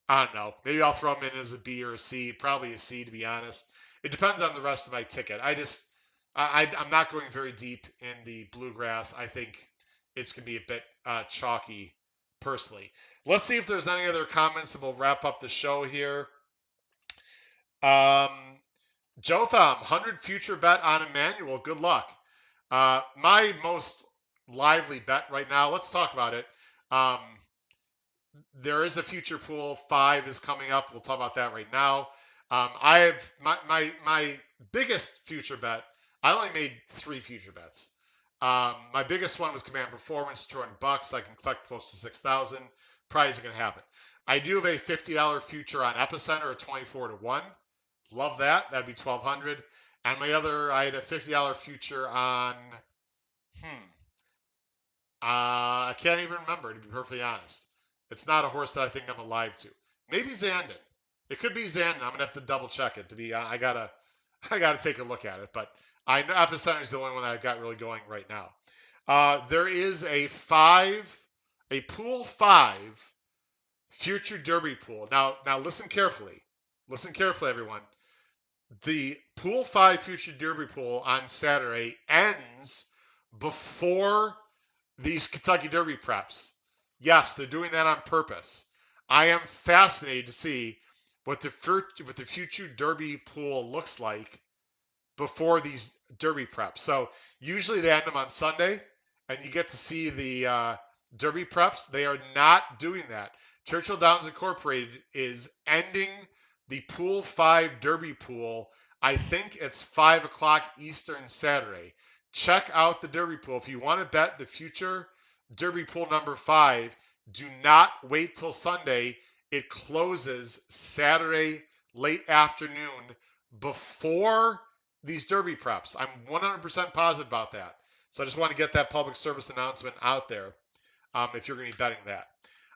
I don't know. Maybe I'll throw him in as a B or a C. Probably a C, to be honest. It depends on the rest of my ticket. I'm not going very deep in the Bluegrass. I think it's going to be a bit chalky, personally. Let's see if there's any other comments, and we'll wrap up the show here. Jotham, 100 future bet on Emmanuel. Good luck. My most lively bet right now, let's talk about it. There is a future pool. 5 is coming up. We'll talk about that right now. I have my biggest future bet. I only made 3 future bets. My biggest one was Command Performance, $200. I can collect close to 6,000. Probably isn't going to happen. I do have a $50 future on Epicenter at 24-1. Love that. That'd be 1,200. And I had a $50 future on. I can't even remember, to be perfectly honest. It's not a horse that I think I'm alive to. Maybe Zandon. It could be Zandon. I'm gonna have to double check it. I gotta take a look at it. But I know Epicenter is the only one that I've got really going right now. There is a pool 5 future Derby pool. Now listen carefully. Listen carefully, everyone. The pool 5 future Derby pool on Saturday ends before these Kentucky Derby preps. Yes, they're doing that on purpose. I am fascinated to see what the future Derby pool looks like before these Derby preps. So usually they end them on Sunday, and you get to see the Derby preps. They are not doing that. Churchill Downs Incorporated is ending the Pool 5 Derby pool. I think it's 5 o'clock Eastern Saturday. Check out the Derby pool. If you want to bet the future Derby pool number 5, do not wait till Sunday. It closes Saturday late afternoon before these Derby preps. I'm 100% positive about that. So I just want to get that public service announcement out there if you're going to be betting that.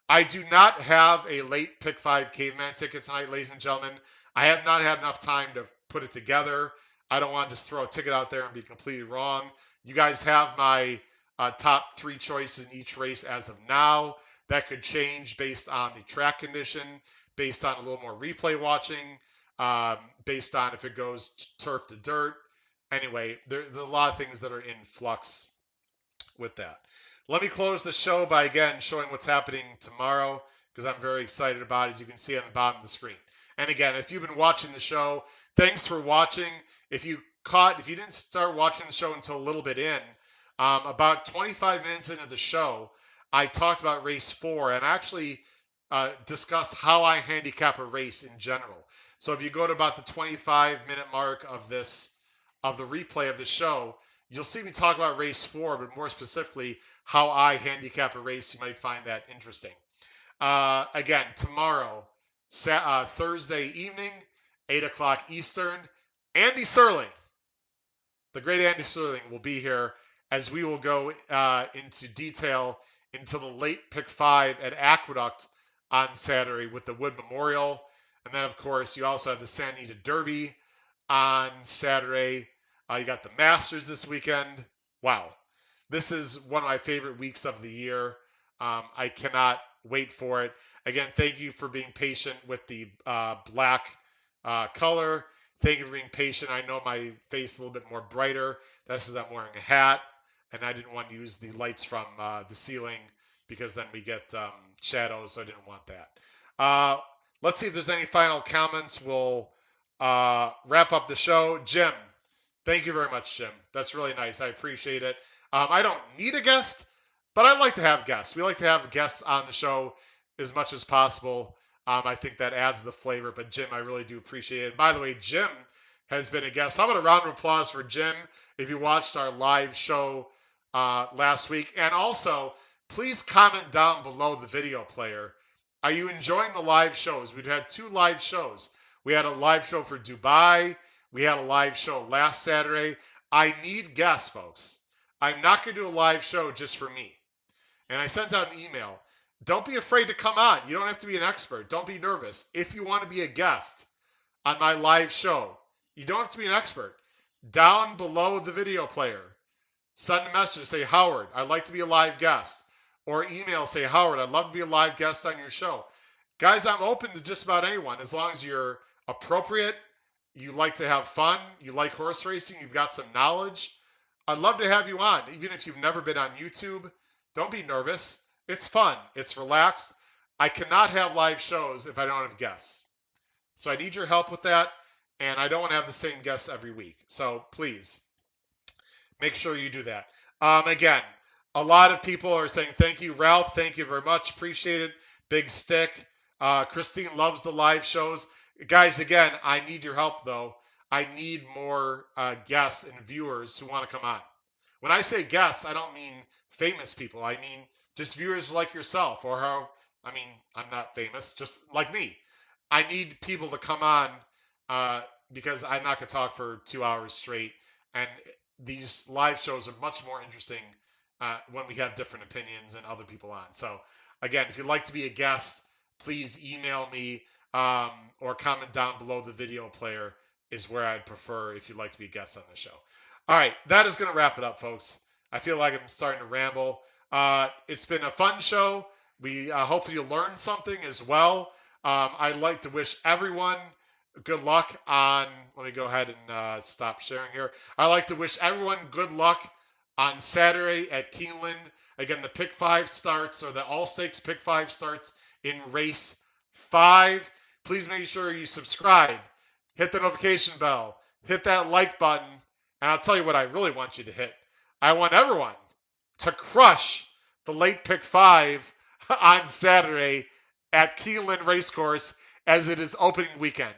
I do not have a late pick 5 caveman ticket tonight, ladies and gentlemen. I have not had enough time to put it together. I don't want to just throw a ticket out there and be completely wrong. You guys have my top 3 choices in each race as of now. That could change based on the track condition, based on a little more replay watching, based on if it goes turf to dirt. Anyway, there's a lot of things that are in flux with that. Let me close the show by, again, showing what's happening tomorrow, because I'm very excited about it, as you can see on the bottom of the screen. And again, if you've been watching the show, thanks for watching. If you didn't start watching the show until a little bit in, about 25 minutes into the show, I talked about race 4 and actually discussed how I handicap a race in general. So if you go to about the 25-minute mark of the replay of the show, you'll see me talk about race 4, but more specifically, how I handicap a race. You might find that interesting. Again, tomorrow, Thursday evening, 8 o'clock Eastern, Andy Serling the great Andy Sterling, will be here as we will go into detail into the late pick 5 at Aqueduct on Saturday with the Wood Memorial. And then, of course, you also have the Santa Anita Derby on Saturday. You got the Masters this weekend. Wow. This is one of my favorite weeks of the year. I cannot wait for it. Again, thank you for being patient with the black color. Thank you for being patient. I know my face is a little bit more brighter. That's because I'm wearing a hat, and I didn't want to use the lights from the ceiling because then we get shadows, so I didn't want that. Let's see if there's any final comments. We'll wrap up the show. Jim, thank you very much, Jim. That's really nice. I appreciate it. I don't need a guest, but I like to have guests. We like to have guests on the show as much as possible. I think that adds the flavor. But Jim, I really do appreciate it. By the way, Jim has been a guest. How about a round of applause for Jim if you watched our live show last week? And also, please comment down below the video player. Are you enjoying the live shows? We've had 2 live shows. We had a live show for Dubai. We had a live show last Saturday. I need guests, folks. I'm not going to do a live show just for me. And I sent out an email. Don't be afraid to come on. You don't have to be an expert. Don't be nervous. If you want to be a guest on my live show, you don't have to be an expert. Down below the video player, send a message. Say, Howard, I'd like to be a live guest. Or email, say, Howard, I'd love to be a live guest on your show. Guys, I'm open to just about anyone as long as you're appropriate, you like to have fun, you like horse racing, you've got some knowledge. I'd love to have you on, even if you've never been on YouTube. Don't be nervous. It's fun. It's relaxed. I cannot have live shows if I don't have guests. So I need your help with that, and I don't want to have the same guests every week. So please, make sure you do that. Again, a lot of people are saying thank you, Ralph. Thank you very much. Appreciate it. Big stick. Christine loves the live shows. Guys, again, I need your help, though. I need more guests and viewers who want to come on. When I say guests, I don't mean famous people. I mean just viewers like yourself, or I'm not famous, just like me. I need people to come on because I'm not going to talk for 2 hours straight. And these live shows are much more interesting when we have different opinions and other people on. So, again, if you'd like to be a guest, please email me or comment down below the video player is where I'd prefer if you'd like to be a guest on the show. All right, that is going to wrap it up, folks. I feel like I'm starting to ramble. It's been a fun show. We hopefully you learned something as well. I'd like to wish everyone good luck on, let me go ahead and stop sharing here. I'd like to wish everyone good luck on Saturday at Keeneland. Again, the Pick 5 starts, or the All Stakes Pick 5 starts in race 5. Please make sure you subscribe, hit the notification bell, hit that like button, and I'll tell you what I really want you to hit. I want everyone to crush the late Pick 5 on Saturday at Keeneland Racecourse as it is opening weekend.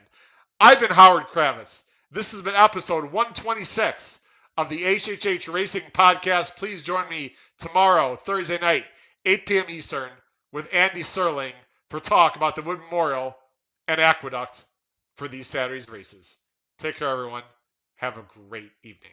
I've been Howard Kravitz. This has been episode 126 of the HHH Racing Podcast. Please join me tomorrow, Thursday night, 8 p.m. Eastern, with Andy Serling for talk about the Wood Memorial and Aqueduct for these Saturday's races. Take care, everyone. Have a great evening.